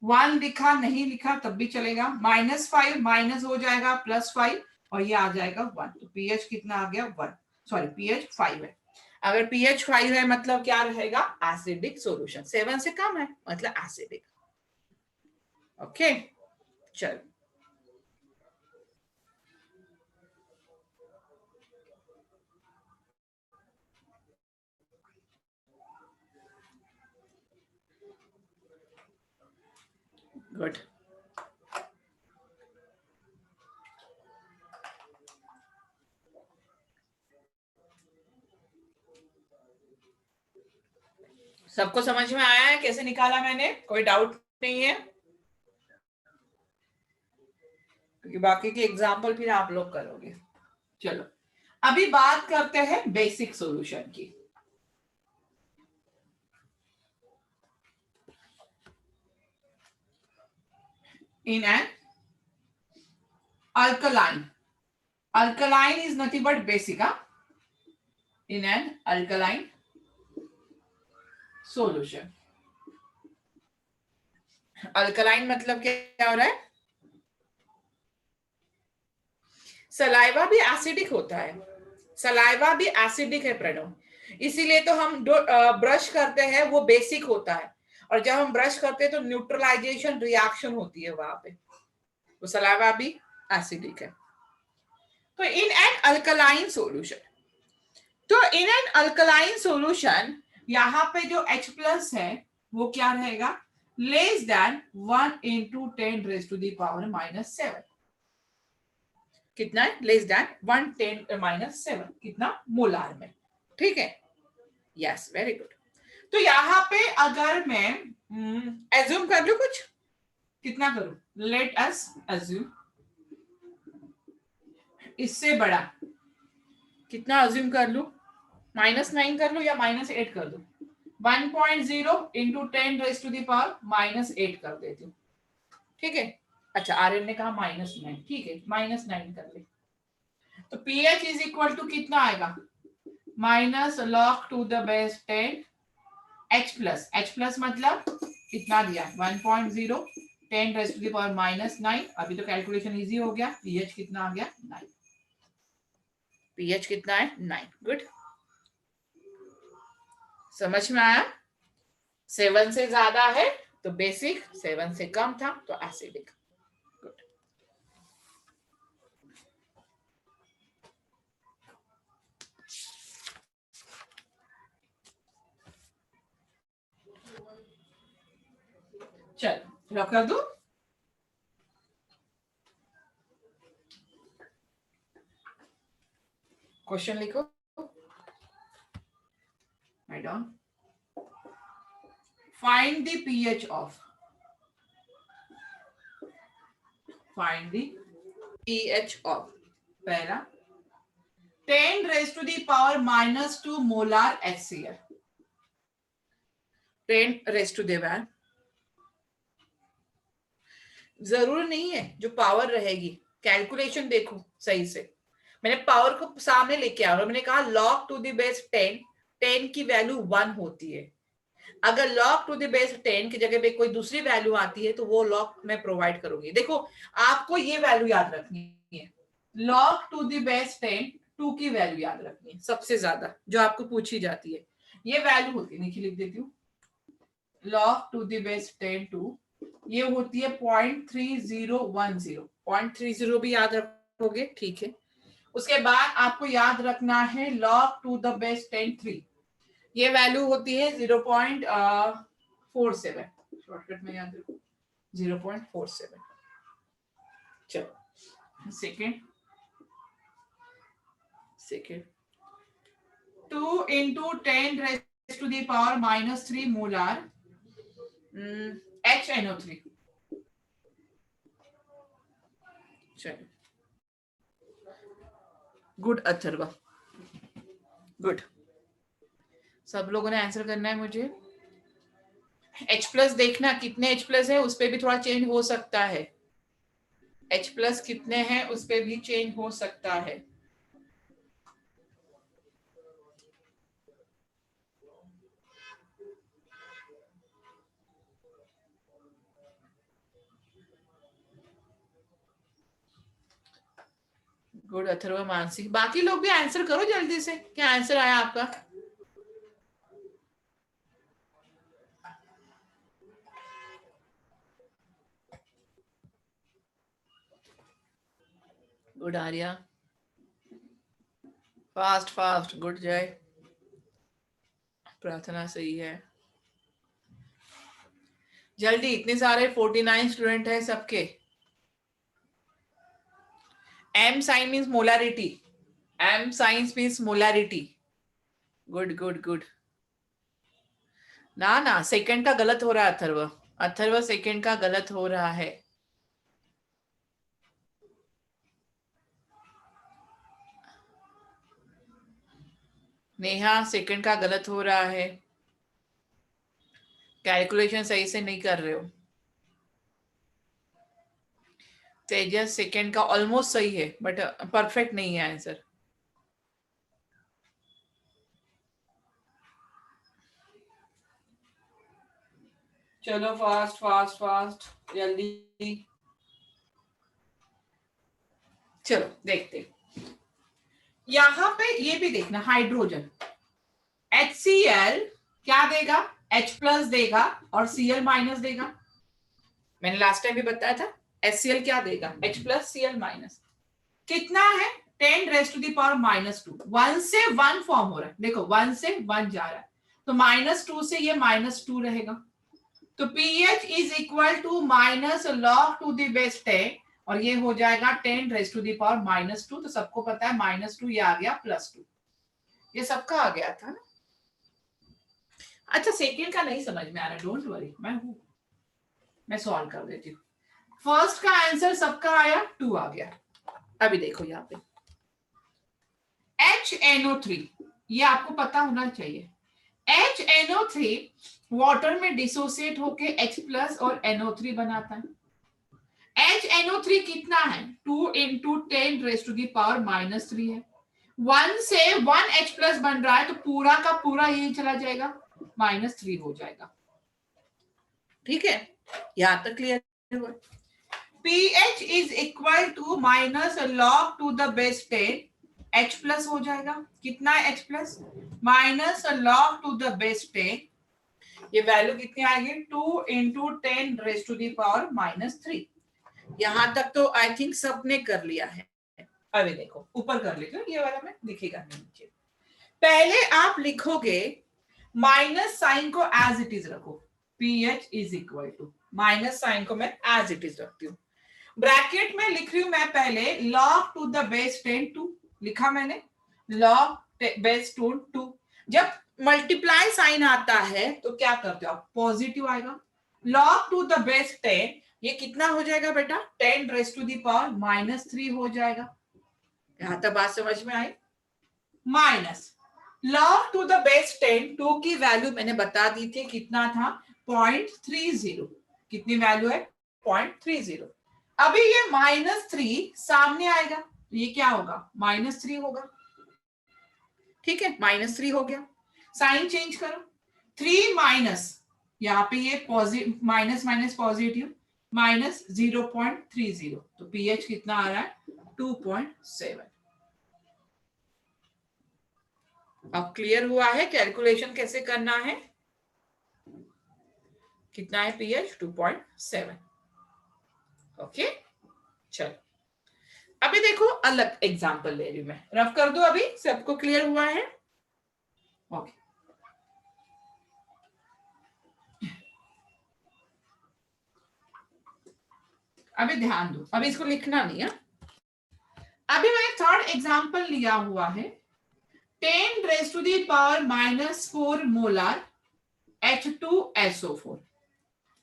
1 लिखा नहीं लिखा तब भी चलेगा, -5 माइनस हो जाएगा +5 और ये आ जाएगा 1। तो पीएच कितना आ गया 1, सॉरी पीएच 5 है। अगर पीएच 5 है मतलब क्या रहेगा? Acidic solution. 7 से कम है मतलब एसिडिक। ओके चलो, गुड। सबको समझ में आया है कैसे निकाला मैंने? कोई डाउट नहीं है? क्योंकि बाकी के एग्जाम्पल फिर आप लोग करोगे। चलो अभी बात करते हैं बेसिक सॉल्यूशन की। In an alkaline is nothing but basic, in an alkaline solution। Alkaline मतलब क्या हो रहा है? सलाइवा भी एसिडिक होता है, सलाइवा भी एसिडिक है प्रणव, इसीलिए तो हम ब्रश करते हैं वो बेसिक होता है, और जब हम ब्रश करते हैं तो न्यूट्रलाइजेशन रिएक्शन होती है वहां पे, तो सलाइवा भी एसिडिक है। तो इन एन अल्कलाइन सॉल्यूशन, तो इन एन अल्कलाइन सॉल्यूशन यहां पे जो H प्लस है वो क्या रहेगा? Less than 1 into 10⁻⁻7। कितना है? लेस देन 1 10⁻7, कितना? मोलार में। ठीक है, यस वेरी गुड। तो यहां पे अगर मैं एज्यूम कर लू कुछ, कितना करूं? लेट अस एज्यूम, इससे बड़ा कितना अज्यूम कर लू? -9 कर लू या -8 कर दू? 1.0 इंटू 10⁻⁻8 कर देती हूँ। ठीक है, अच्छा आर्यन ने कहा -9, ठीक है -9 कर ले। तो पीएच इज इक्वल टू कितना आएगा? Minus log to the base 10 H plus मतलब कितना दिया? 1.0 10⁻⁻9। अभी तो कैलकुलेशन इजी हो गया। पीएच कितना आ गया? 9। पीएच कितना है? 9। गुड, समझ में आया? 7 से ज्यादा है तो बेसिक, 7 से कम था तो एसिडिक। गुड, चलो रख दो। क्वेश्चन लिखो madam. Find the pH of, find the pH of पहला 10⁻⁻2 मोलार HCl। 10⁻⁻, जरूर नहीं है जो पावर रहेगी, कैलकुलेशन देखो सही से। मैंने पावर को सामने लेके आया और मैंने कहा log टू द बेस 10, 10 की वैल्यू 1 होती है। अगर log टू द बेस 10 की जगह पे कोई दूसरी वैल्यू आती है तो वो log मैं प्रोवाइड करूंगी। देखो आपको ये वैल्यू याद रखनी है, log टू द बेस 10 2 की वैल्यू याद रखनी है सबसे ज्यादा, जो आपको पूछी जाती है ये वैल्यू होती है। देखिए लिख देती हूँ, log टू द बेस 10 2, ये होती है 0.3010। 0.30 भी याद रखोगे, ठीक है। उसके बाद आपको याद रखना है log टू द बेस 10 3, ये वैल्यू होती है 0.47। शॉर्टकट में याद रखो 0.47। चलो second, second 2 into 10 raised to the power minus 3 molar HNO3. चलो, गुड अथर्वा, गुड। सब लोगों ने आंसर करना है मुझे। H प्लस देखना कितने H प्लस है, उस पर भी थोड़ा चेंज हो सकता है। H प्लस कितने हैं उस पर भी चेंज हो सकता है। गुड अथर्वा, मानसी, बाकी लोग भी आंसर करो जल्दी से। क्या आंसर आया आपका? Good Arya, fast fast. Good जय, प्रार्थना सही है। जल्दी, इतने सारे 49 स्टूडेंट है सबके। M sign means molarity, M science means molarity. Good good good. ना ना, सेकंड का गलत हो रहा है अथर्व, अथर्व सेकंड का गलत हो रहा है। नेहा, सेकंड का गलत हो रहा है, कैलकुलेशन सही से नहीं कर रहे हो। तेजस, सेकंड का ऑलमोस्ट सही है बट परफेक्ट नहीं है आंसर। चलो फास्ट फास्ट फास्ट, जल्दी। चलो देखते, यहां पे ये भी देखना, हाइड्रोजन HCl क्या देगा, H प्लस देगा और Cl माइनस देगा। मैंने लास्ट टाइम भी बताया था, HCl क्या देगा, H प्लस Cl माइनस। कितना है, 10 रेज टू दी पावर -2। 1 से 1 फॉर्म हो रहा है, देखो 1 से 1 जा रहा है, तो -2 से ये -2 रहेगा। तो pH is equal to minus log to the base 10 और ये हो जाएगा 10 रेज टू दी पावर -2। तो सबको पता है -2 ये आ गया +2, ये सबका आ गया था ना। अच्छा, सेकेंड का नहीं समझ में आ रहा, डोंट वरी, मैं सॉल्व कर देती हूँ। फर्स्ट का आंसर सबका आया, 2 आ गया। अभी देखो यहाँ पे HNO3, ये आपको पता होना चाहिए। HNO3 वाटर में डिसोसिएट होके H प्लस और NO3 बनाता है। HNO3 कितना है, 2 into 10 raised to the power -3 है। 1 से 1 H प्लस बन रहा है, तो पूरा का पूरा यही चला जाएगा, -3 हो जाएगा। ठीक है, यहां तक क्लियर हुआ। pH is equal to minus log to the base 10, H plus हो जाएगा। कितना है H plus, minus log to the base 10, ये वैल्यू कितनी आएगी, 2 into 10 raised to the power -3। यहां तक तो आई थिंक सबने कर लिया है। अभी देखो, ऊपर कर लेते हो, ये वाला में दिखेगा नीचे। पहले आप लिखोगे, माइनस साइन को एज इट इज रखो, pH is equal to, minus sign को मैं एज इट इज रखती हूँ, ब्रैकेट में लिख रही हूं मैं पहले log टू द बेस 10 2 लिखा मैंने, log बेस 2। जब मल्टीप्लाई साइन आता है तो क्या करते हो आप, पॉजिटिव आएगा। log टू द बेस 10 ये कितना हो जाएगा बेटा, 10 रेज टू द पावर -3 हो जाएगा। यहां तक बात समझ में आई। Minus log to the base 10, 2 की वैल्यू मैंने बता दी थी, कितना था, 0.30। कितनी वैल्यू है, 0.30। अभी ये -3 सामने आएगा, तो ये क्या होगा, -3 होगा। ठीक है, -3 हो गया, साइन चेंज करो, 3 माइनस, यहाँ पे ये पॉजिटिव, माइनस माइनस पॉजिटिव, -0.30, तो pH कितना आ रहा है, 2.7। अब क्लियर हुआ है कैलकुलेशन कैसे करना है। कितना है pH, 2.7। ओके, चलो अभी देखो, अलग एग्जांपल ले रही हूं मैं, रफ कर दो, अभी सबको क्लियर हुआ है। ओके, अभी ध्यान दो, अभी इसको लिखना नहीं है। अभी मैंने थर्ड एग्जांपल लिया हुआ है 10 raise to the power -4 molar H2SO4।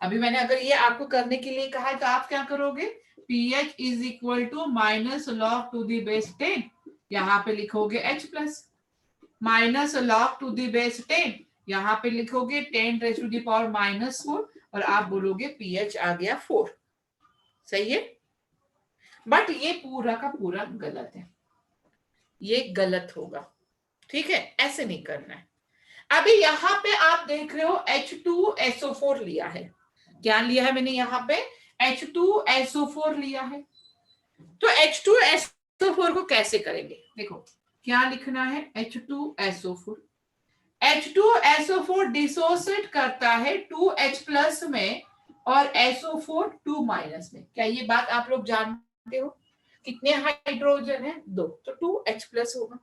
अभी मैंने अगर ये आपको करने के लिए कहा है तो आप क्या करोगे, pH is equal to minus log to the base 10, यहाँ पे लिखोगे H plus, minus log to the base 10, यहाँ पे लिखोगे 10 रेज टू दी पावर -4 और आप बोलोगे pH आ गया 4। सही है, बट ये पूरा का पूरा गलत है, ये गलत होगा। ठीक है, ऐसे नहीं करना है। अभी यहाँ पे आप देख रहे हो H2SO4 लिया है, क्या लिया है मैंने यहाँ पे H2SO4 लिया है। तो H2SO4 को कैसे करेंगे, देखो क्या लिखना है H2SO4। H2SO4 डिसोसिएट करता है 2H प्लस में और SO4 2 माइनस में। क्या ये बात आप लोग जानते हो, कितने हाइड्रोजन है, 2, तो 2H प्लस होगा।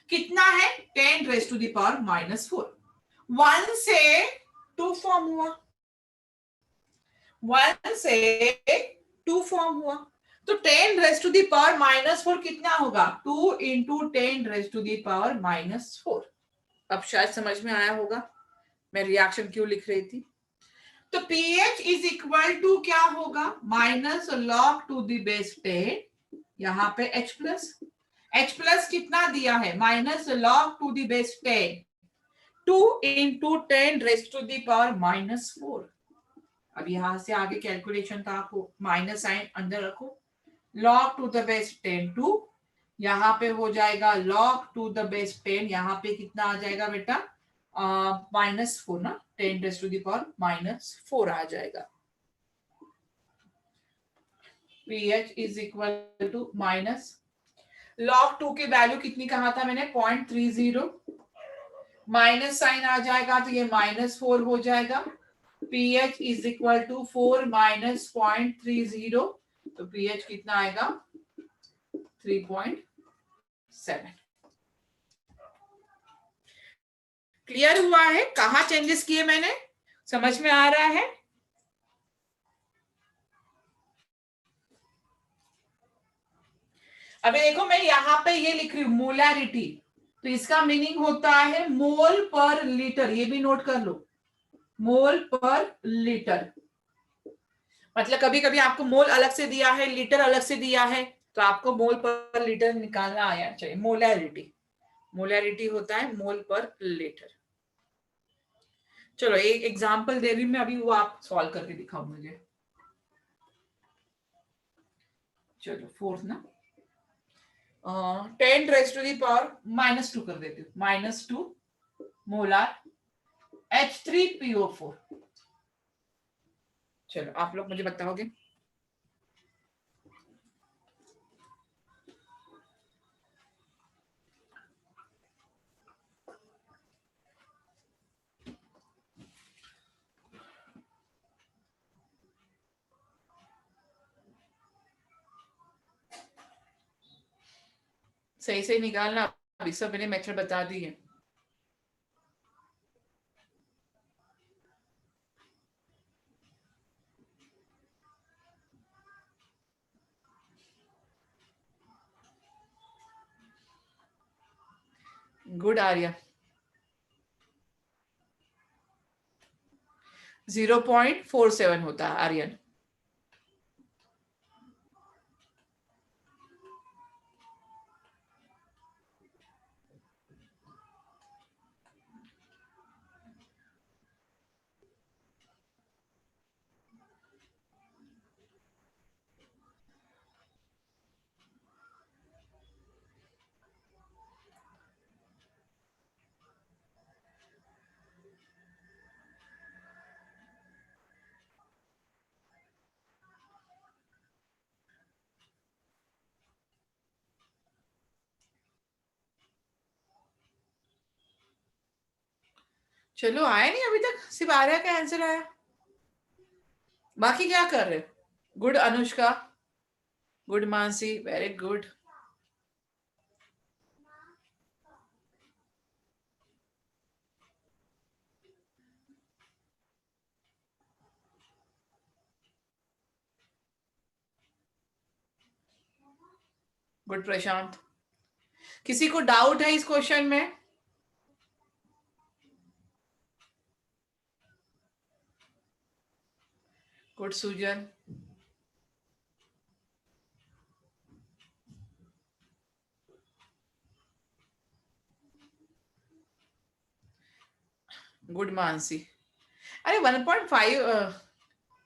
कितना है 10 रेज टू दी पावर -4, 1 से 2 फॉर्म हुआ, 1 से 2 फॉर्म हुआ, तो 10 रेज टू दी पावर -4 कितना होगा, 2 into 10 raise to the power -4। अब शायद समझ में आया होगा मैं रिएक्शन क्यों लिख रही थी। तो pH इज इक्वल टू क्या होगा, minus log to the base 10, यहाँ पे H प्लस, H प्लस कितना दिया है, minus log to the base 10, 2 into 10 raise to the power -4। अब यहां से आगे कैलकुलेशन का आपको माइनस साइन अंदर रखो, लॉग टू द बेस 10 2, यहाँ पे हो जाएगा लॉग टू द बेस 10, यहाँ पे कितना आ जाएगा बेटा -4 ना, 10 रेज टू द पावर -4 आ जाएगा। pH is equal to minus log 2 की वैल्यू कितनी कहा था मैंने 0.30, माइनस साइन आ जाएगा तो ये -4 हो जाएगा। pH is equal to 4 minus 0.30, तो pH कितना आएगा 3.7। क्लियर हुआ है, कहाँ चेंजेस किए मैंने, समझ में आ रहा है। अभी देखो मैं यहाँ पे ये लिख रही हूँ मोलैरिटी, तो इसका मीनिंग होता है मोल पर लीटर, ये भी नोट कर लो, मोल पर लीटर। मतलब कभी कभी आपको मोल अलग से दिया है, लीटर अलग से दिया है, तो आपको मोल पर लीटर निकालना आया चाहिए। मोलैरिटी, मोलैरिटी होता है मोल पर लीटर। चलो एक एग्जांपल दे रही हूं मैं अभी, वो आप सॉल्व करके दिखाओ मुझे। चलो फोर्थ ना, 10 रेज टू दी पावर -2 कर देती हूँ, -2 मोलार H3PO4। चलो आप लोग मुझे बताओगे। सही से निकालना, अभी सब मैंने मेथड बता दी है। गुड आर्या, 0.47 होता है आर्यन। चलो आया नहीं अभी तक, सिर्फ आर्या का आंसर आया, बाकी क्या कर रहे हो। Good Anushka, good Mansi, very good. Good Prashant. किसी को डाउट है इस क्वेश्चन में? गुड सुजन। गुड मानसी। अरे 1.5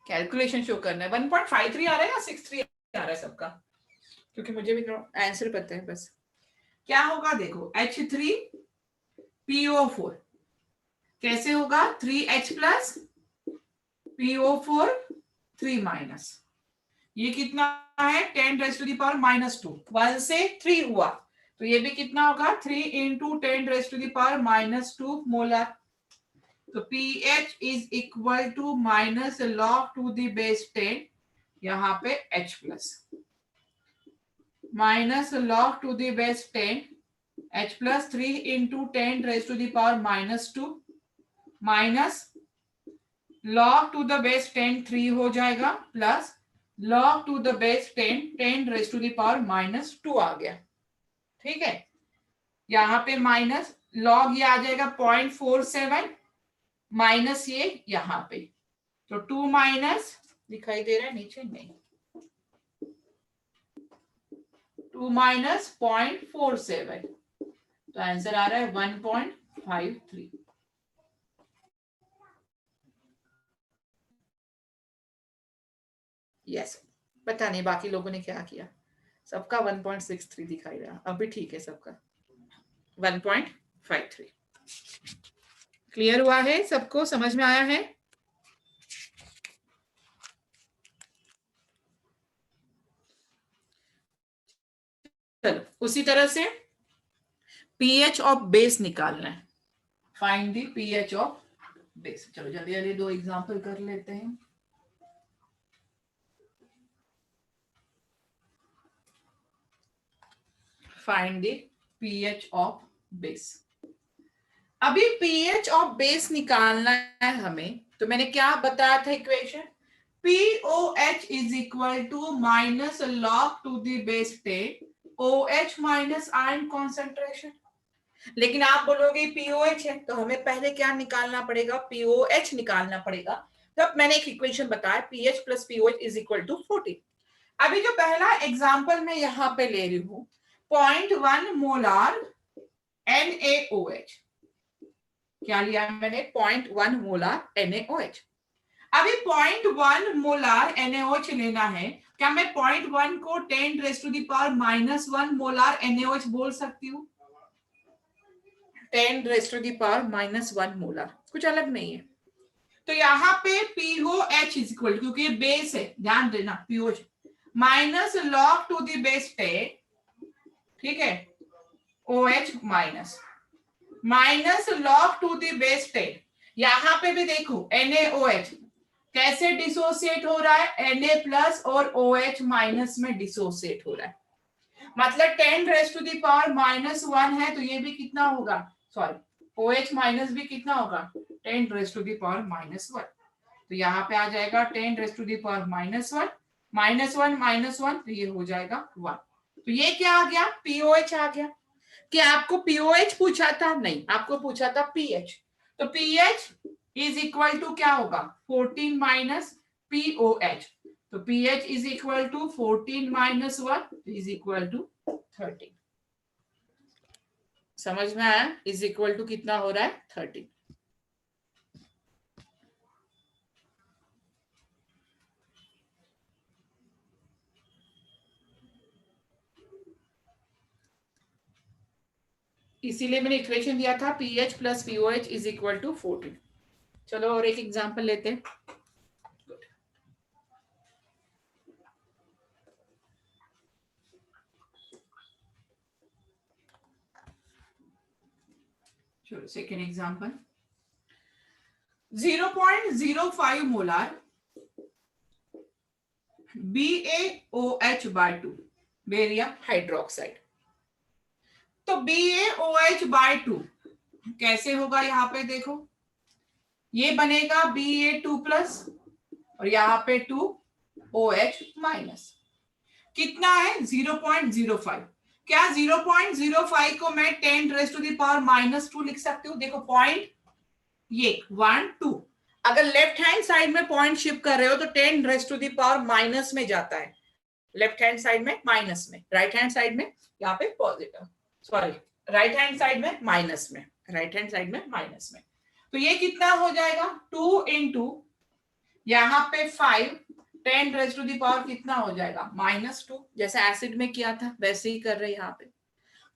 कैलकुलेशन शो करना है। 1.53 आ रहा है या 63 आ रहा है सबका? क्योंकि मुझे भी आंसर पता है बस। क्या होगा देखो, H3PO4 कैसे होगा? 3H प्लस PO4 3 माइनस, ये कितना है? 10⁻⁻²। 1 से 3 हुआ तो ये भी कितना होगा? 3 इंटू 10⁻⁻² मोलर। तो pH is equal to minus log to the base 10, यहाँ पे H plus minus log to the base 10 H plus 3 into 10⁻⁻² minus log to the base 10 3 हो जाएगा plus log to the base 10 10⁻⁻² आ गया। ठीक है, यहाँ पे माइनस log ये आ जाएगा 0.47 माइनस ये यहाँ पे, तो 2 माइनस दिखाई दे रहा है नीचे? नहीं, 2 माइनस 0.47, तो आंसर आ रहा है 1.53। यस, पता नहीं बाकी लोगों ने क्या किया, सबका 1.63 दिखाई रहा। अभी ठीक है, सबका 1.53। क्लियर हुआ है? सबको समझ में आया है? चलो उसी तरह से pH ऑफ बेस निकालना है। Find the pH of base. चलो जल्दी जल्दी 2 एग्जांपल कर लेते हैं। Find the pH of base. अभी pH ऑफ बेस निकालना है हमें, तो मैंने क्या बताया था equation? POH is equal to minus log to the base 10 OH minus ion concentration. लेकिन आप बोलोगे POH है तो हमें पहले क्या निकालना पड़ेगा? POH निकालना पड़ेगा। तब मैंने एक इक्वेशन बताया pH plus POH is equal to 40। अभी जो पहला एग्जांपल मैं यहाँ पे ले रही हूँ, 0.1 मोलार NaOH, क्या लिया मैंने? 0.1 मोलार NaOH। अभी 0.1 मोलार NaOH लेना है, क्या मैं 0.1 को 10⁻⁻1 मोलार NaOH बोल सकती हूँ? 10⁻⁻1 मोलार, कुछ अलग नहीं है। तो यहाँ पे POH इज इक्वल, क्योंकि बेस है, ध्यान देना, POH minus log to the base 10, ठीक है, OH minus log to the base 10। यहाँ पे भी देखो NaOH कैसे डिसोसिएट हो रहा है? Na प्लस और OH माइनस में डिसोसिएट हो रहा है, मतलब 10⁻⁻1 है तो ये भी कितना होगा? सॉरी, OH माइनस भी कितना होगा? 10⁻⁻1। तो यहाँ पे आ जाएगा 10⁻⁻1 -1 तो ये हो जाएगा 1। तो ये क्या आ गया? POH आ गया। क्या आपको POH पूछा था? नहीं, आपको पूछा था pH। तो pH इज इक्वल टू क्या होगा? 14 माइनस POH। तो pH is equal to 14 minus 1 is equal to 13। समझ में आया? इज इक्वल टू कितना हो रहा है? 13। इसीलिए मैंने इक्वेशन दिया था pH plus POH is equal to 14। चलो और एक एग्जांपल लेते हैं। चलो second example, 0.05 molar BaOH/2 barium hydroxide. तो BaOH/2 कैसे होगा? यहाँ पे देखो, ये बनेगा Ba2 प्लस और यहाँ पे 2OH माइनस। कितना है? 0.05। क्या 0.05 को मैं 10⁻⁻² लिख सकती हूँ? देखो पॉइंट ये 1 2, अगर लेफ्ट हैंड साइड में पॉइंट शिफ्ट कर रहे हो तो 10⁻⁻ माइनस में जाता है, लेफ्ट हैंड साइड में माइनस में, राइट हैंड साइड में यहाँ पे positive, sorry right hand side में माइनस में, राइट हैंड साइड में माइनस में। तो ये कितना हो जाएगा? 2 इंटू यहाँ पे 5, 10⁻⁻ कितना हो जाएगा? -2, जैसे एसिड में किया था वैसे ही कर रहे हैं यहाँ पे।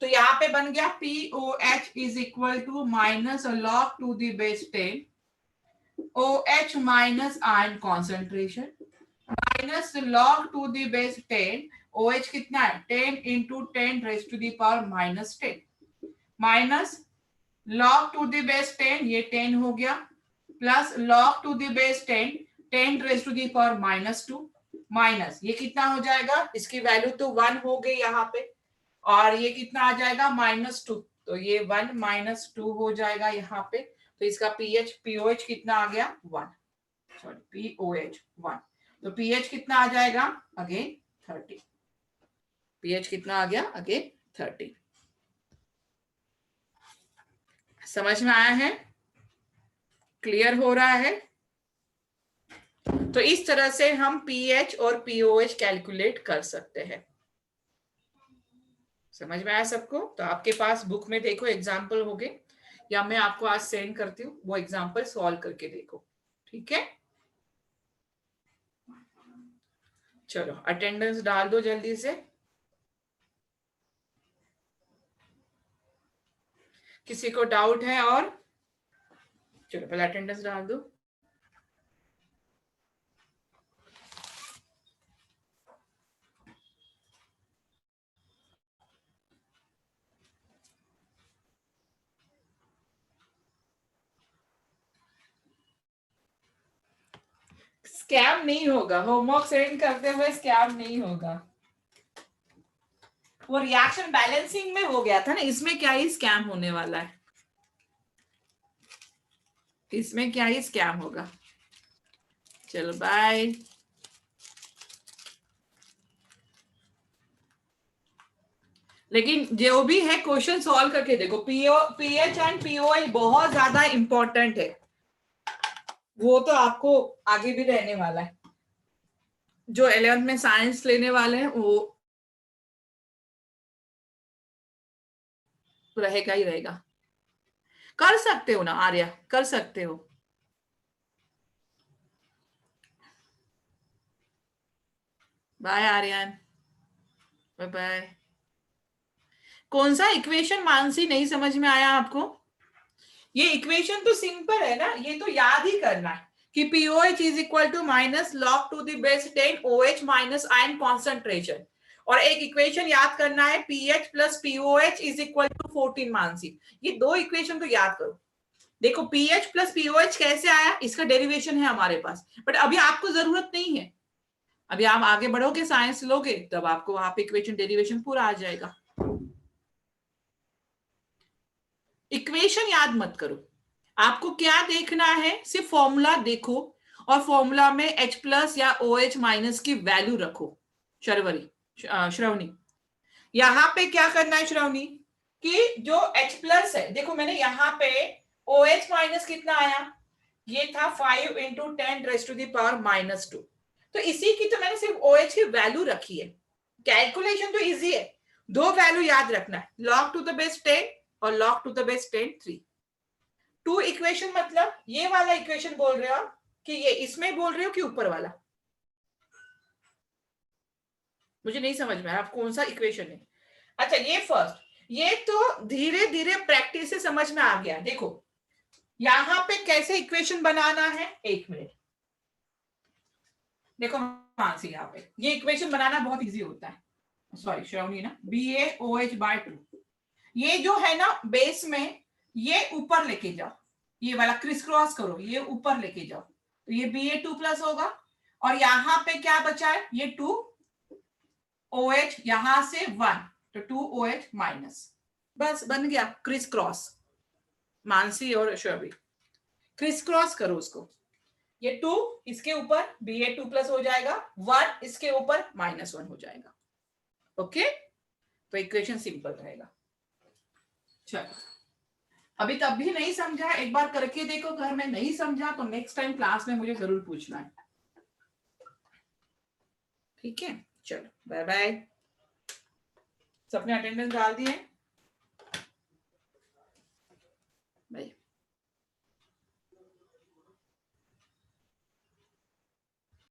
तो यहाँ पे बन गया POH is equal to minus log to the base 10 OH minus ion concentration minus log to the base 10 OH कितना है? 10 into 10⁻⁻10 minus log to the base 10, ये 10 हो गया, plus log to the base 10 10⁻⁻2 minus ये कितना हो जाएगा? इसकी वैल्यू तो 1 हो गई यहाँ पे, और ये कितना आ जाएगा? -2, तो ये 1 -2 हो जाएगा यहाँ पे। तो इसका POH कितना आ गया? 1, सॉरी POH 1, तो pH कितना आ जाएगा? अगेन 30, pH कितना आ गया? अगेन 30। समझ में आया है? क्लियर हो रहा है? तो इस तरह से हम pH और POH कैलकुलेट कर सकते हैं। समझ में आया सबको? तो आपके पास बुक में देखो एग्जाम्पल होंगे, या मैं आपको आज सेंड करती हूँ, वो एग्जाम्पल सॉल्व करके देखो, ठीक है? चलो अटेंडेंस डाल दो जल्दी से। किसी को डाउट है? और चलो पहले अटेंडेंस डाल दो। स्कैम नहीं होगा, होमवर्क सेंड करते हुए स्कैम नहीं होगा। वो रिएक्शन बैलेंसिंग में हो गया था ना, इसमें क्या ही स्कैम होने वाला है? इसमें क्या ही स्कैम होगा? चलो बाय। लेकिन जो भी है क्वेश्चन सॉल्व करके देखो। पीएच एंड पीओआई बहुत ज्यादा इंपॉर्टेंट है, वो तो आपको आगे भी रहने वाला है। जो 11th में साइंस लेने वाले हैं वो रहेगा ही रहेगा। कर सकते हो ना आर्या, कर सकते हो। Bye Aryan, bye bye. कौन सा इक्वेशन मानसी नहीं समझ में आया आपको? ये इक्वेशन तो सिंपल है ना, ये तो याद ही करना है कि POH is equal to minus log to the base 10 OH minus ion concentration, और एक इक्वेशन याद करना है PH plus POH is equal to 14 Mansi. ये दो इक्वेशन तो याद करो। देखो PH प्लस POH कैसे आया, इसका डेरिवेशन है हमारे पास, बट अभी आपको जरूरत नहीं है। अभी आप आगे बढ़ोगे, साइंस लोगे, तब आपको वहां पे इक्वेशन डेरिवेशन पूरा आ जाएगा। इक्वेशन याद मत करो, आपको क्या देखना है? सिर्फ फॉर्मूला देखो, और फॉर्मूला में H प्लस या OH माइनस की वैल्यू रखो। श्रवणी यहाँ पे क्या करना है श्रवणी, कि जो H प्लस है, देखो मैंने यहाँ पे OH माइनस कितना आया, ये था 5 इंटू 10⁻⁻²। तो इसी की तो मैंने सिर्फ OH की वैल्यू रखी है। कैलकुलेशन तो इजी है, दो वैल्यू याद रखना है, log टू द बेस 10 और log to the base 10 3। 2 equation मतलब ये वाला इक्वेशन बोल रहे हो कि ये इसमें बोल रहे हो कि ऊपर वाला? मुझे नहीं समझ में आया आप कौन सा इक्वेशन है। अच्छा ये फर्स्ट, ये तो धीरे धीरे प्रैक्टिस से समझ में आ गया। देखो यहां पे कैसे इक्वेशन बनाना है, एक मिनट देखो मानसी, यहाँ पे ये इक्वेशन बनाना बहुत इजी होता है। सॉरी श्रवणी ना, BaOH/2, ये जो है ना बेस में, ये ऊपर लेके जाओ, ये वाला क्रिस क्रॉस करो, ये ऊपर लेके जाओ, तो ये Ba2 प्लस होगा, और यहाँ पे क्या बचा है, ये 2OH, यहां से 1, तो 2OH माइनस, बस बन गया क्रिस क्रॉस। मानसी और श्रवी क्रिस क्रॉस करो उसको, ये 2 इसके ऊपर Ba2 प्लस हो जाएगा, 1 इसके ऊपर -1 हो जाएगा। ओके, तो इक्वेशन सिंपल रहेगा। चलो, अभी तब भी नहीं समझा, एक बार करके देखो घर में, नहीं समझा तो नेक्स्ट टाइम क्लास में मुझे जरूर पूछना है। ठीक है, चलो बाय बाय। सबने अटेंडेंस डाल दिए? बाय।